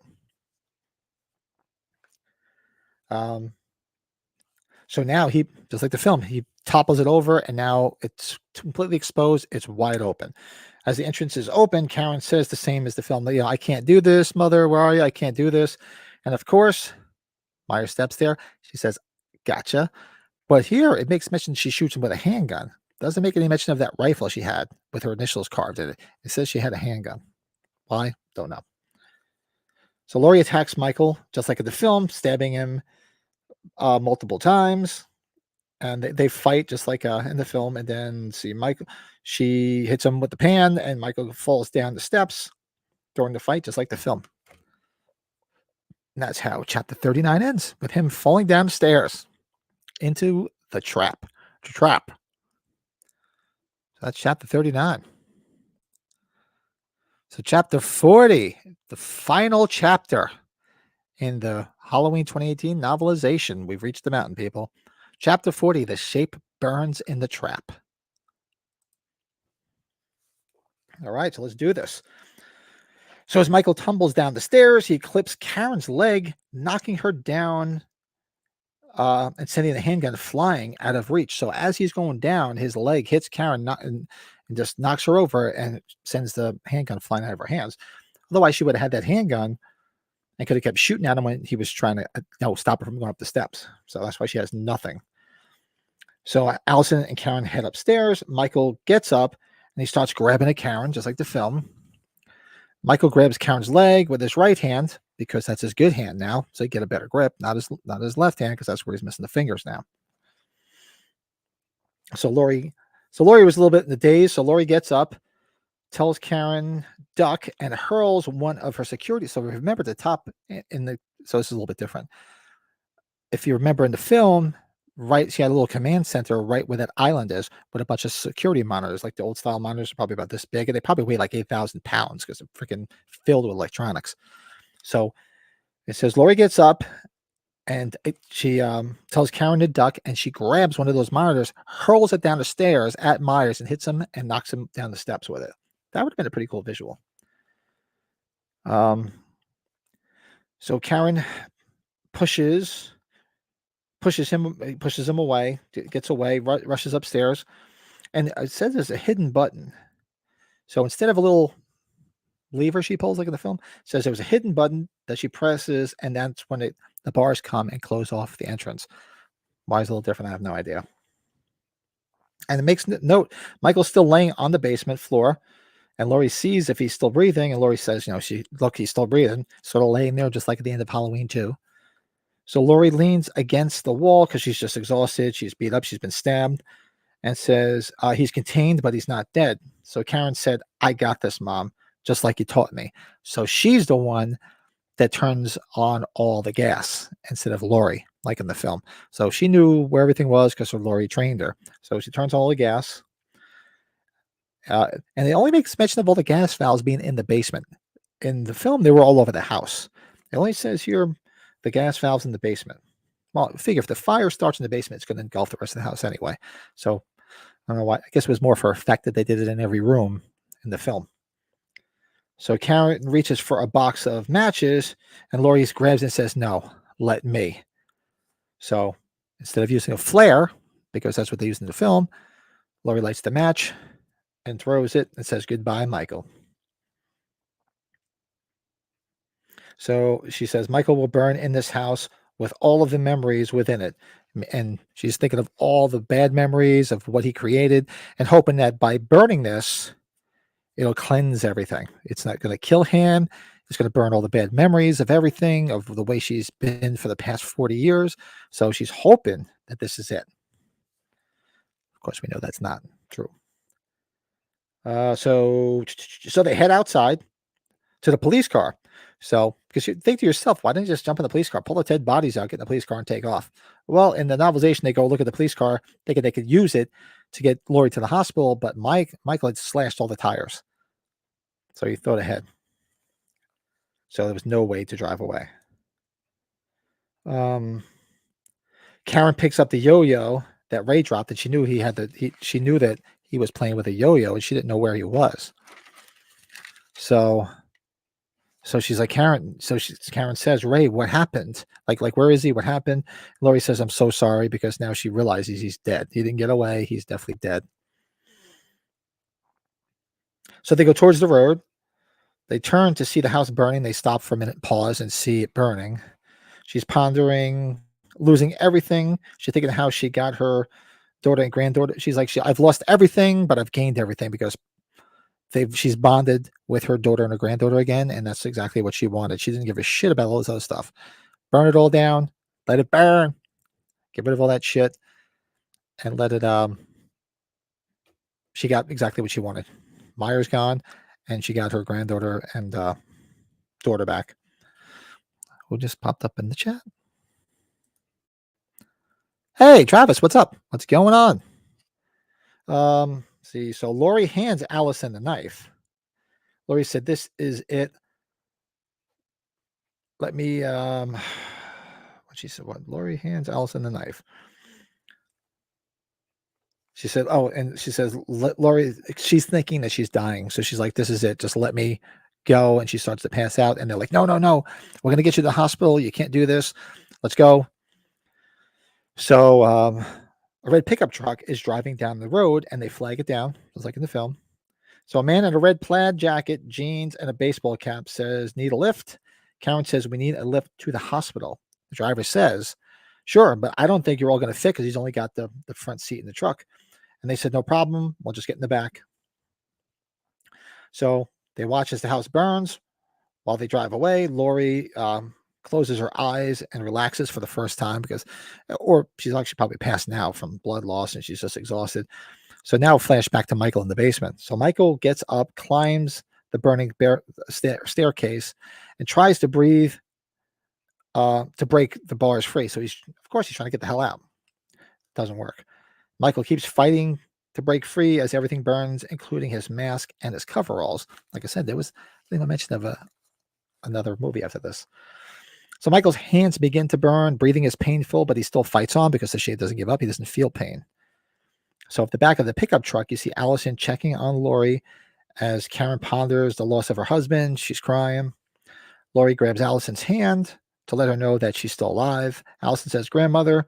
So now he, just like the film, he topples it over, and now it's completely exposed. It's wide open. As the entrance is open, Karen says the same as the film. I can't do this, Mother. Where are you? I can't do this. And of course, Myers steps there. She says, gotcha. But here it makes mention she shoots him with a handgun. Doesn't make any mention of that rifle she had with her initials carved in it. It says she had a handgun. Why? Don't know. So Laurie attacks Michael, just like in the film, stabbing him multiple times. And they fight just like in the film. And then see Michael, she hits him with the pan, and Michael falls down the steps during the fight, just like the film. And that's how chapter 39 ends, with him falling down the stairs into the trap. So that's chapter 39. So chapter 40, the final chapter in the Halloween 2018 novelization. We've reached the mountain, people. Chapter 40, The Shape Burns in the Trap. All right, so let's do this. So as Michael tumbles down the stairs, he clips Karen's leg, knocking her down and sending the handgun flying out of reach. So as he's going down, his leg hits Karen and just knocks her over and sends the handgun flying out of her hands. Otherwise, she would have had that handgun and could have kept shooting at him when he was trying to stop her from going up the steps. So that's why she has nothing. So Allison and Karen head upstairs. Michael gets up and he starts grabbing at Karen, just like the film. Michael grabs Karen's leg with his right hand because that's his good hand now, so he get a better grip. Not his left hand because that's where he's missing the fingers now. So Lori was a little bit in the daze. So Lori gets up, tells Karen duck, and hurls one of her security. So remember the top so this is a little bit different. If you remember in the film, right, she had a little command center right where that island is with a bunch of security monitors. Like the old style monitors are probably about this big, and they probably weigh like 8,000 pounds because they're freaking filled with electronics. So it says Lori gets up and she tells Karen to duck, and she grabs one of those monitors, hurls it down the stairs at Myers and hits him and knocks him down the steps with it. That would have been a pretty cool visual. So Karen pushes him away, gets away, rushes upstairs, and it says there's a hidden button. So instead of a little lever she pulls like in the film, it says there was a hidden button that she presses, and that's when the bars come and close off the entrance. Why it's a little different, I have no idea. And it makes note, Michael's still laying on the basement floor, and Lori sees if he's still breathing, and Lori says, he's still breathing, sort of laying there just like at the end of Halloween 2. So Lori leans against the wall because she's just exhausted. She's beat up. She's been stabbed, and says, he's contained, but he's not dead. So Karen said, I got this, Mom, just like you taught me. So she's the one that turns on all the gas instead of Lori, like in the film. So she knew where everything was because Lori trained her. So she turns on all the gas. And it only makes mention of all the gas valves being in the basement. In the film, they were all over the house. It only says here the gas valves in the basement. Well, figure if the fire starts in the basement, it's going to engulf the rest of the house anyway. So I don't know why. I guess it was more for effect that they did it in every room in the film. So Karen reaches for a box of matches, and Lori grabs and says, no, let me. So instead of using a flare, because that's what they used in the film, Lori lights the match and throws it and says, goodbye, Michael. So she says, Michael will burn in this house with all of the memories within it. And she's thinking of all the bad memories of what he created and hoping that by burning this, it'll cleanse everything. It's not going to kill him. It's going to burn all the bad memories of everything, of the way she's been for the past 40 years. So she's hoping that this is it. Of course, we know that's not true. So they head outside to the police car. So, because you think to yourself, why didn't you just jump in the police car, pull the dead bodies out, get in the police car, and take off? Well, in the novelization, they go look at the police car, thinking they could use it to get Lori to the hospital, but Michael had slashed all the tires. So he thought ahead. So there was no way to drive away. Karen picks up the yo-yo that Ray dropped, and she knew she knew that he was playing with a yo-yo, and she didn't know where he was. So she's like, Karen. So Karen says, Ray, what happened? Like, where is he? What happened? Lori says, I'm so sorry, because now she realizes he's dead. He didn't get away. He's definitely dead. So they go towards the road. They turn to see the house burning. They stop for a minute, pause, and see it burning. She's pondering, losing everything. She's thinking how she got her daughter and granddaughter. She's like, I've lost everything, but I've gained everything because she's bonded with her daughter and her granddaughter again, and that's exactly what she wanted. She didn't give a shit about all this other stuff. Burn it all down, let it burn, get rid of all that shit, and let it. She got exactly what she wanted. Myers gone, and she got her granddaughter and daughter back. Who just popped up in the chat? Hey, Travis, what's up? What's going on? See, so Lori hands Allison the knife. Lori said, this is it. Let me She said, what? Lori hands Allison the knife. She said, oh, and she says, Lori, she's thinking that she's dying. So she's like, this is it. Just let me go. And she starts to pass out. And they're like, no, no, no. We're going to get you to the hospital. You can't do this. Let's go. So a red pickup truck is driving down the road and they flag it down, just like in the film. So a man in a red plaid jacket, jeans, and a baseball cap says, need a lift? Karen says, we need a lift to the hospital. The driver says, sure, but I don't think you're all going to fit because he's only got the front seat in the truck. And they said, no problem. We'll just get in the back. So they watch as the house burns. While they drive away, Lori closes her eyes and relaxes for the first time or she's actually probably passed now from blood loss and she's just exhausted. So now flashback to Michael in the basement. So Michael gets up, climbs the burning staircase, and tries to breathe to break the bars free. So he's trying to get the hell out. Doesn't work. Michael keeps fighting to break free as everything burns, including his mask and his coveralls. Like I said, there was I mention of another movie after this. So Michael's hands begin to burn. Breathing is painful, but he still fights on because the shade doesn't give up. He doesn't feel pain. So at the back of the pickup truck, you see Allison checking on Lori as Karen ponders the loss of her husband. She's crying. Lori grabs Allison's hand to let her know that she's still alive. Allison says, grandmother.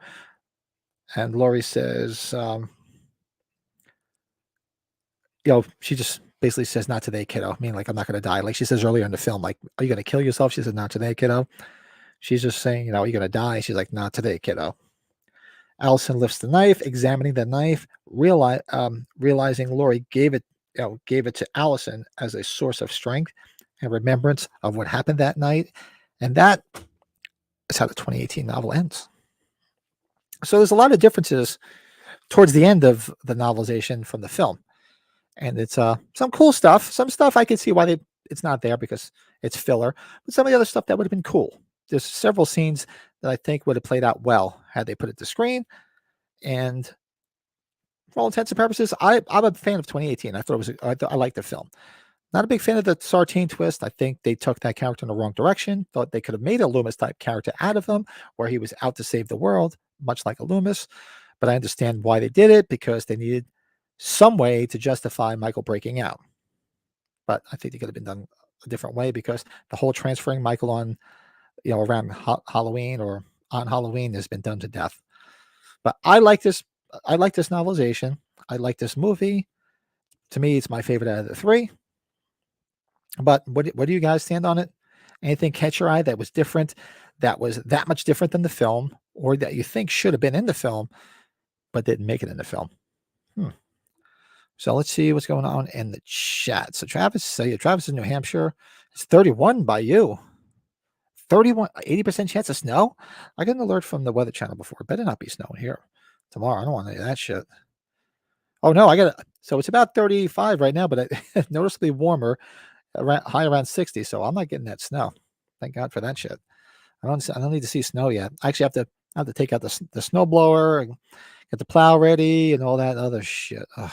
And Lori says, she just basically says, not today, kiddo. I mean, like, I'm not going to die. Like she says earlier in the film, like, are you going to kill yourself? She said, not today, kiddo. She's just saying, are you going to die? She's like, not today, kiddo. Allison lifts the knife, examining the knife, realizing Lori gave it to Allison as a source of strength and remembrance of what happened that night. And that is how the 2018 novel ends. So there's a lot of differences towards the end of the novelization from the film. And it's some cool stuff. Some stuff I could see why it's not there because it's filler. But some of the other stuff that would have been cool. There's several scenes that I think would have played out well had they put it to screen. And for all intents and purposes, I'm a fan of 2018. I thought I liked the film. Not a big fan of the Sartain twist. I think they took that character in the wrong direction. Thought they could have made a Loomis type character out of him, where he was out to save the world, much like a Loomis. But I understand why they did it, because they needed some way to justify Michael breaking out. But I think it could have been done a different way, because the whole transferring Michael on, around Halloween or on Halloween has been done to death. But I like this. I like this novelization. I like this movie. To me, it's my favorite out of the three. But what do you guys stand on it? Anything catch your eye that was different, that was that much different than the film, or that you think should have been in the film, but didn't make it in the film? So let's see what's going on in the chat. So Travis in New Hampshire. It's 31 by you. 80% chance of snow. I got an alert from the Weather Channel before. It better not be snowing here tomorrow. I don't want any of that shit. Oh no, so it's about 35 right now, but noticeably warmer, high around 60. So I'm not getting that snow. Thank God for that shit. I don't need to see snow yet. I actually have to take out the snow blower and get the plow ready and all that other shit. Ugh.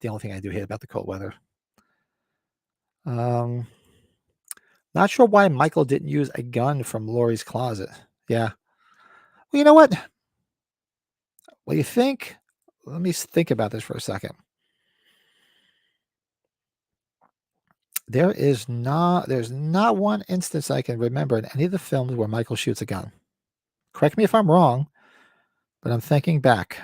The only thing I do hate about the cold weather. Not sure why Michael didn't use a gun from Lori's closet. Yeah. Well, you know what? What do you think? Let me think about this for a second. There's not one instance I can remember in any of the films where Michael shoots a gun. Correct me if I'm wrong, but I'm thinking back.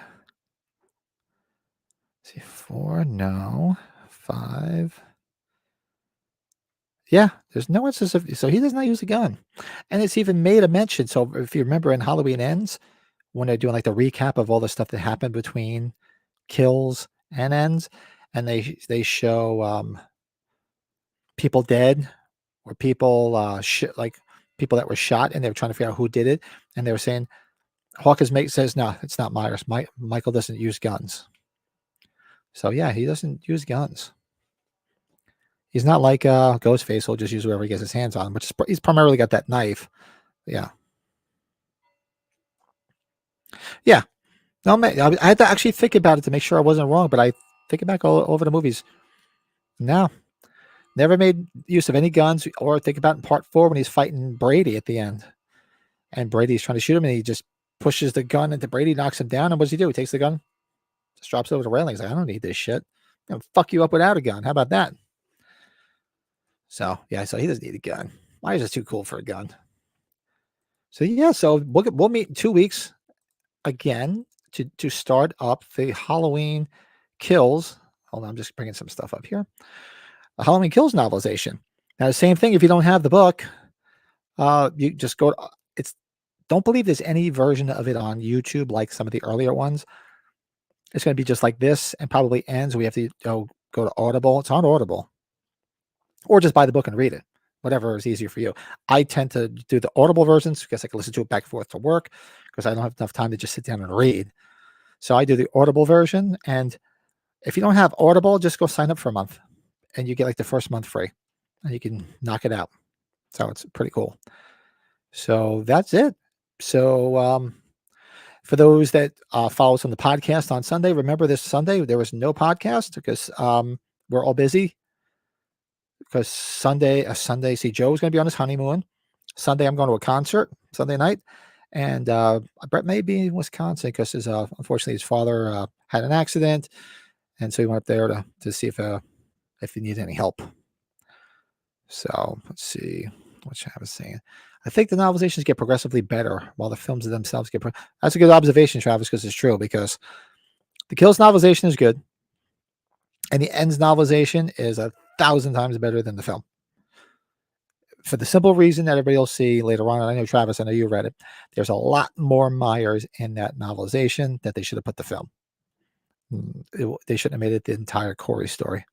Let's see, 4, no. 5. Yeah, there's no instance so he does not use a gun. And it's even made a mention. So if you remember in Halloween Ends, when they're doing like the recap of all the stuff that happened between kills and ends, and they show people dead or people like people that were shot, and they were trying to figure out who did it, and they were saying Hawker's mate says no, it's not Myers. Michael doesn't use guns. So yeah, he doesn't use guns. He's not like Ghostface. He'll just use whoever he gets his hands on, which is he's primarily got that knife. Yeah. Yeah. No, I had to actually think about it to make sure I wasn't wrong, but I think back all over the movies. No, never made use of any guns, or think about in part 4 when he's fighting Brady at the end. and Brady's trying to shoot him, and he just pushes the gun into Brady, knocks him down, and what does he do? He takes the gun, just drops it over the railing. He's like, I don't need this shit. I'm gonna fuck you up without a gun. How about that? So yeah, so he doesn't need a gun. Myers is too cool for a gun. So yeah, so we'll meet in 2 weeks again to start up the Halloween Kills. Hold on, I'm just bringing some stuff up here. The Halloween Kills novelization. Now the same thing. If you don't have the book, you just go to it's. Don't believe there's any version of it on YouTube like some of the earlier ones. It's going to be just like this and probably ends. We have to go to Audible. It's on Audible. Or just buy the book and read it. Whatever is easier for you. I tend to do the Audible versions because I can listen to it back and forth to work because I don't have enough time to just sit down and read. So I do the Audible version. And if you don't have Audible, just go sign up for a month and you get like the first month free and you can knock it out. So it's pretty cool. So that's it. So for those that follow us on the podcast on Sunday, remember this Sunday there was no podcast because we're all busy. Because Sunday, see, Joe's going to be on his honeymoon. Sunday, I'm going to a concert Sunday night, and Brett may be in Wisconsin because unfortunately his father had an accident, and so he went up there to see if he needs any help. So let's see what I was saying. I think the novelizations get progressively better while the films themselves get. That's a good observation, Travis, because it's true. Because the Kills novelization is good, and the Ends novelization is 1,000 times better than the film. For the simple reason that everybody will see later on, and I know Travis, I know you read it. There's a lot more Myers in that novelization that they should have put the film. They shouldn't have made it the entire Corey story.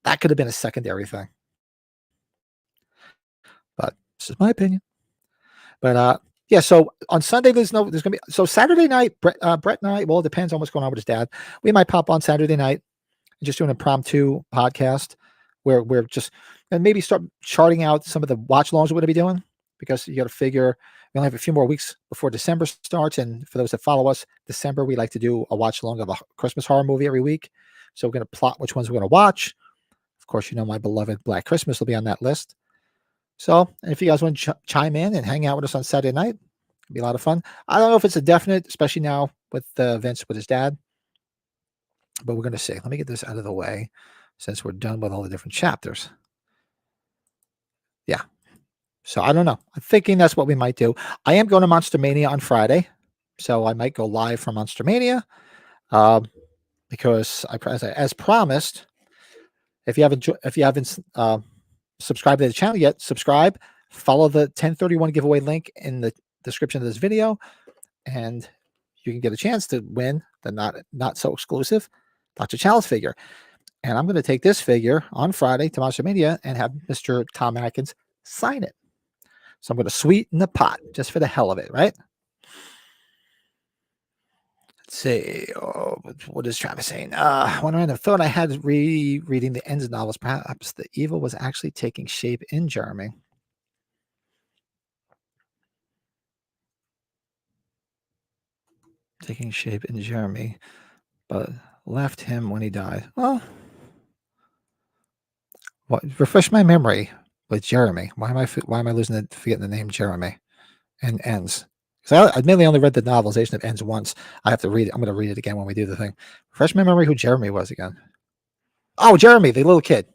That could have been a secondary thing. But this is my opinion. But yeah, so on Sunday there's gonna be Saturday night, Brett and I, well, it depends on what's going on with his dad. We might pop on Saturday night and just do an impromptu podcast where we're just and maybe start charting out some of the watch longs we're going to be doing because you got to figure we only have a few more weeks before December starts. And for those that follow us, December, we like to do a watch long of a Christmas horror movie every week. So we're going to plot which ones we're going to watch. Of course, you know, my beloved Black Christmas will be on that list. So if you guys want to chime in and hang out with us on Saturday night, it'll be a lot of fun. I don't know if it's a definite, especially now with the events with his dad, but we're going to see. Let me get this out of the way since we're done with all the different chapters. Yeah. So I don't know. I'm thinking that's what we might do. I am going to Monster Mania on Friday, so I might go live from Monster Mania because as promised, if you haven't subscribed to the channel yet, subscribe. Follow the 1031 giveaway link in the description of this video, and you can get a chance to win the not so exclusive Dr. Chalice figure. And I'm going to take this figure on Friday to Monster Mania and have Mr. Tom Atkins sign it. So I'm going to sweeten the pot just for the hell of it, right? Let's see. Oh, what is Travis saying? One random thought I had reading the Ends novels. Perhaps the evil was actually taking shape in Jeremy. Taking shape in Jeremy, but left him when he died. Well, refresh my memory with Jeremy. Why am I forgetting the name Jeremy and Ends? Because I admittedly only read the novelization of Ends once. I have to read it. I'm going to read it again when we do the thing. Refresh my memory who Jeremy was again. Oh, Jeremy, the little kid.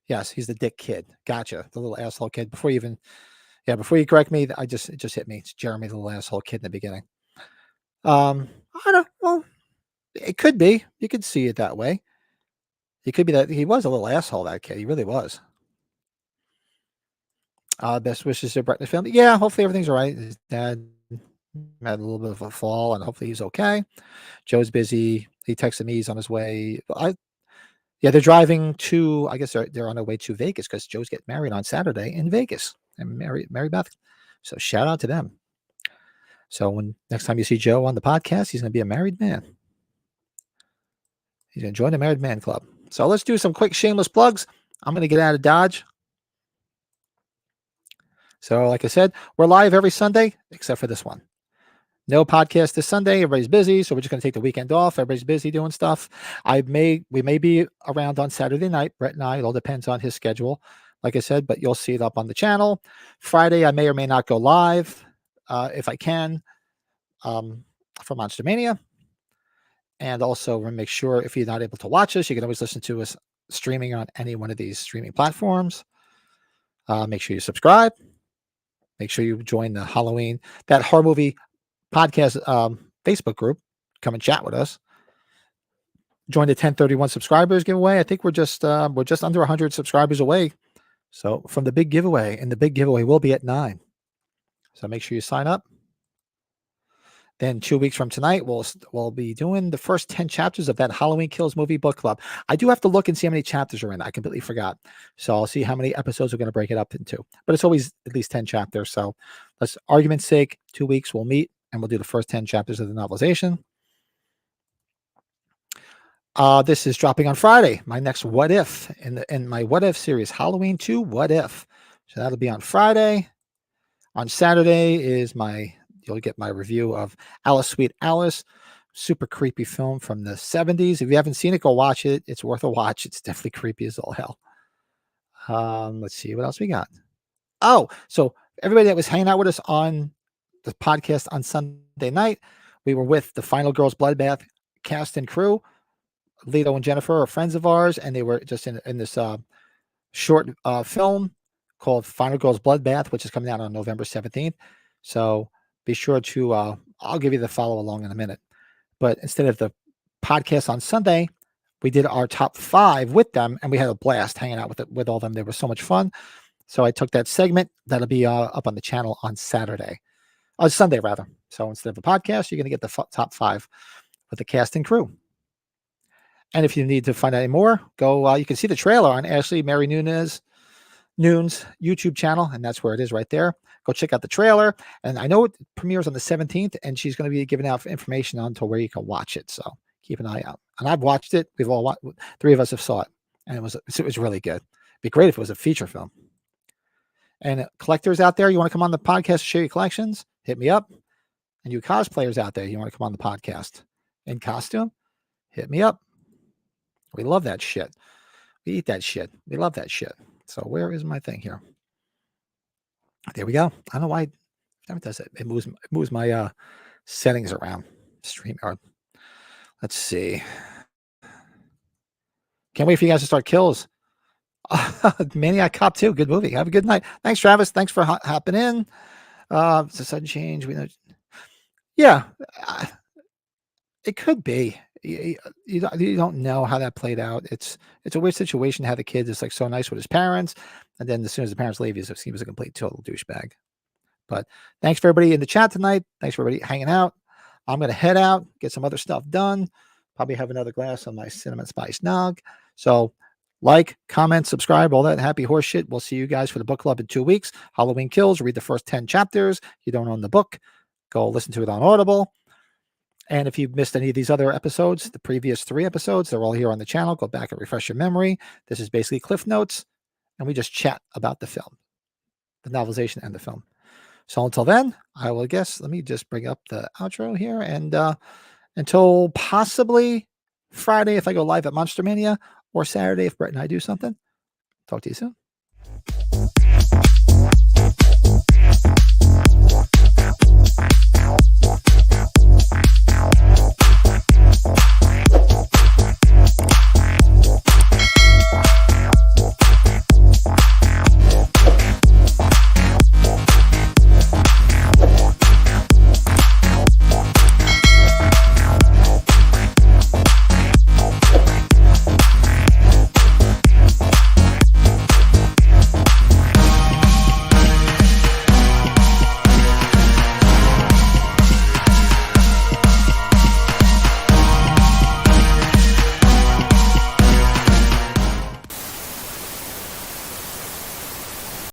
Yes, he's the dick kid. Gotcha. The little asshole kid. Before you correct me, it just hit me. It's Jeremy, the little asshole kid in the beginning. I don't. Well, it could be. You could see it that way. It could be that he was a little asshole. That kid, he really was. Best wishes to Brett and the family. Yeah, hopefully everything's all right. His dad had a little bit of a fall, and hopefully he's okay. Joe's busy. He texted me he's on his way. They're driving to. I guess they're on their way to Vegas because Joe's getting married on Saturday in Vegas and Mary Beth. So shout out to them. So when next time you see Joe on the podcast, he's going to be a married man. He's going to join the Married Man Club. So let's do some quick shameless plugs. I'm going to get out of Dodge. So like I said, we're live every Sunday except for this one. No podcast this Sunday. Everybody's busy, so we're just going to take the weekend off. Everybody's busy doing stuff. We may be around on Saturday night. Brett and I. It all depends on his schedule. Like I said, but you'll see it up on the channel. Friday, I may or may not go live. if I can, for Monster Mania. And also make sure if you're not able to watch us, you can always listen to us streaming on any one of these streaming platforms. Make sure you subscribe. Make sure you join the that horror movie podcast Facebook group. Come and chat with us. Join the 1031 subscribers giveaway. I think we're just under 100 subscribers away. So from the big giveaway, and the big giveaway will be at 9. So make sure you sign up. Then 2 weeks from tonight, we'll be doing the first 10 chapters of that Halloween Kills movie book club. I do have to look and see how many chapters are in. I completely forgot. So I'll see how many episodes we're going to break it up into. But it's always at least 10 chapters. So let's, argument's sake, 2 weeks we'll meet and we'll do the first 10 chapters of the novelization. This is dropping on Friday. My next What If in my What If series, Halloween 2 What If. So that'll be on Friday. On Saturday is you'll get my review of Alice Sweet Alice, super creepy film from the 70s. If you haven't seen it, go watch it. It's worth a watch. It's definitely creepy as all hell. Let's see what else we got. Oh, so everybody that was hanging out with us on the podcast on Sunday night, we were with the Final Girls Bloodbath cast and crew. Lito and Jennifer are friends of ours, and they were just in this short film called Final Girls Bloodbath, which is coming out on November 17th. So be sure to, I'll give you the follow along in a minute. But instead of the podcast on Sunday, we did our top 5 with them, and we had a blast hanging out with all of them. They were so much fun. So I took that segment. That'll be up on the channel on Sunday rather. So instead of a podcast, you're going to get the top 5 with the cast and crew. And if you need to find out any more, go. You can see the trailer on Ashley Mary Noon's YouTube channel, and that's where it is right there. Go check out the trailer. And I know it premieres on the 17th, and she's going to be giving out information on to where you can watch it. So keep an eye out. And I've watched it. We've all 3 of us have saw it, and it was really good. It'd be great if it was a feature film. And collectors out there, you want to come on the podcast, share your collections, hit me up. And you cosplayers out there, you want to come on the podcast in costume, hit me up. We love that shit. We eat that shit. We love that shit. So where is my thing here? There we go. I don't know why it does it. It moves my settings around. StreamYard. Let's see. Can't wait for you guys to start Kills. Maniac Cop 2. Good movie. Have a good night. Thanks, Travis. Thanks for hopping in. It's a sudden change. We know. Yeah, it could be. You don't know how that played out. It's a weird situation to have the kid is like so nice with his parents, and then as soon as the parents leave, he was a complete total douchebag. But thanks for everybody in the chat tonight. Thanks for everybody hanging out. I'm gonna head out, get some other stuff done. Probably have another glass of my cinnamon spice nog. So like, comment, subscribe, all that happy horse shit. We'll see you guys for the book club in 2 weeks. Halloween Kills. Read the first 10 chapters. You don't own the book, go listen to it on Audible. And if you've missed any of these other episodes, the previous 3 episodes, they're all here on the channel. Go back and refresh your memory. This is basically Cliff Notes, and we just chat about the film, the novelization and the film. So until then, I will guess, let me just bring up the outro here. And until possibly Friday, if I go live at Monster Mania, or Saturday if Brett and I do something. Talk to you soon.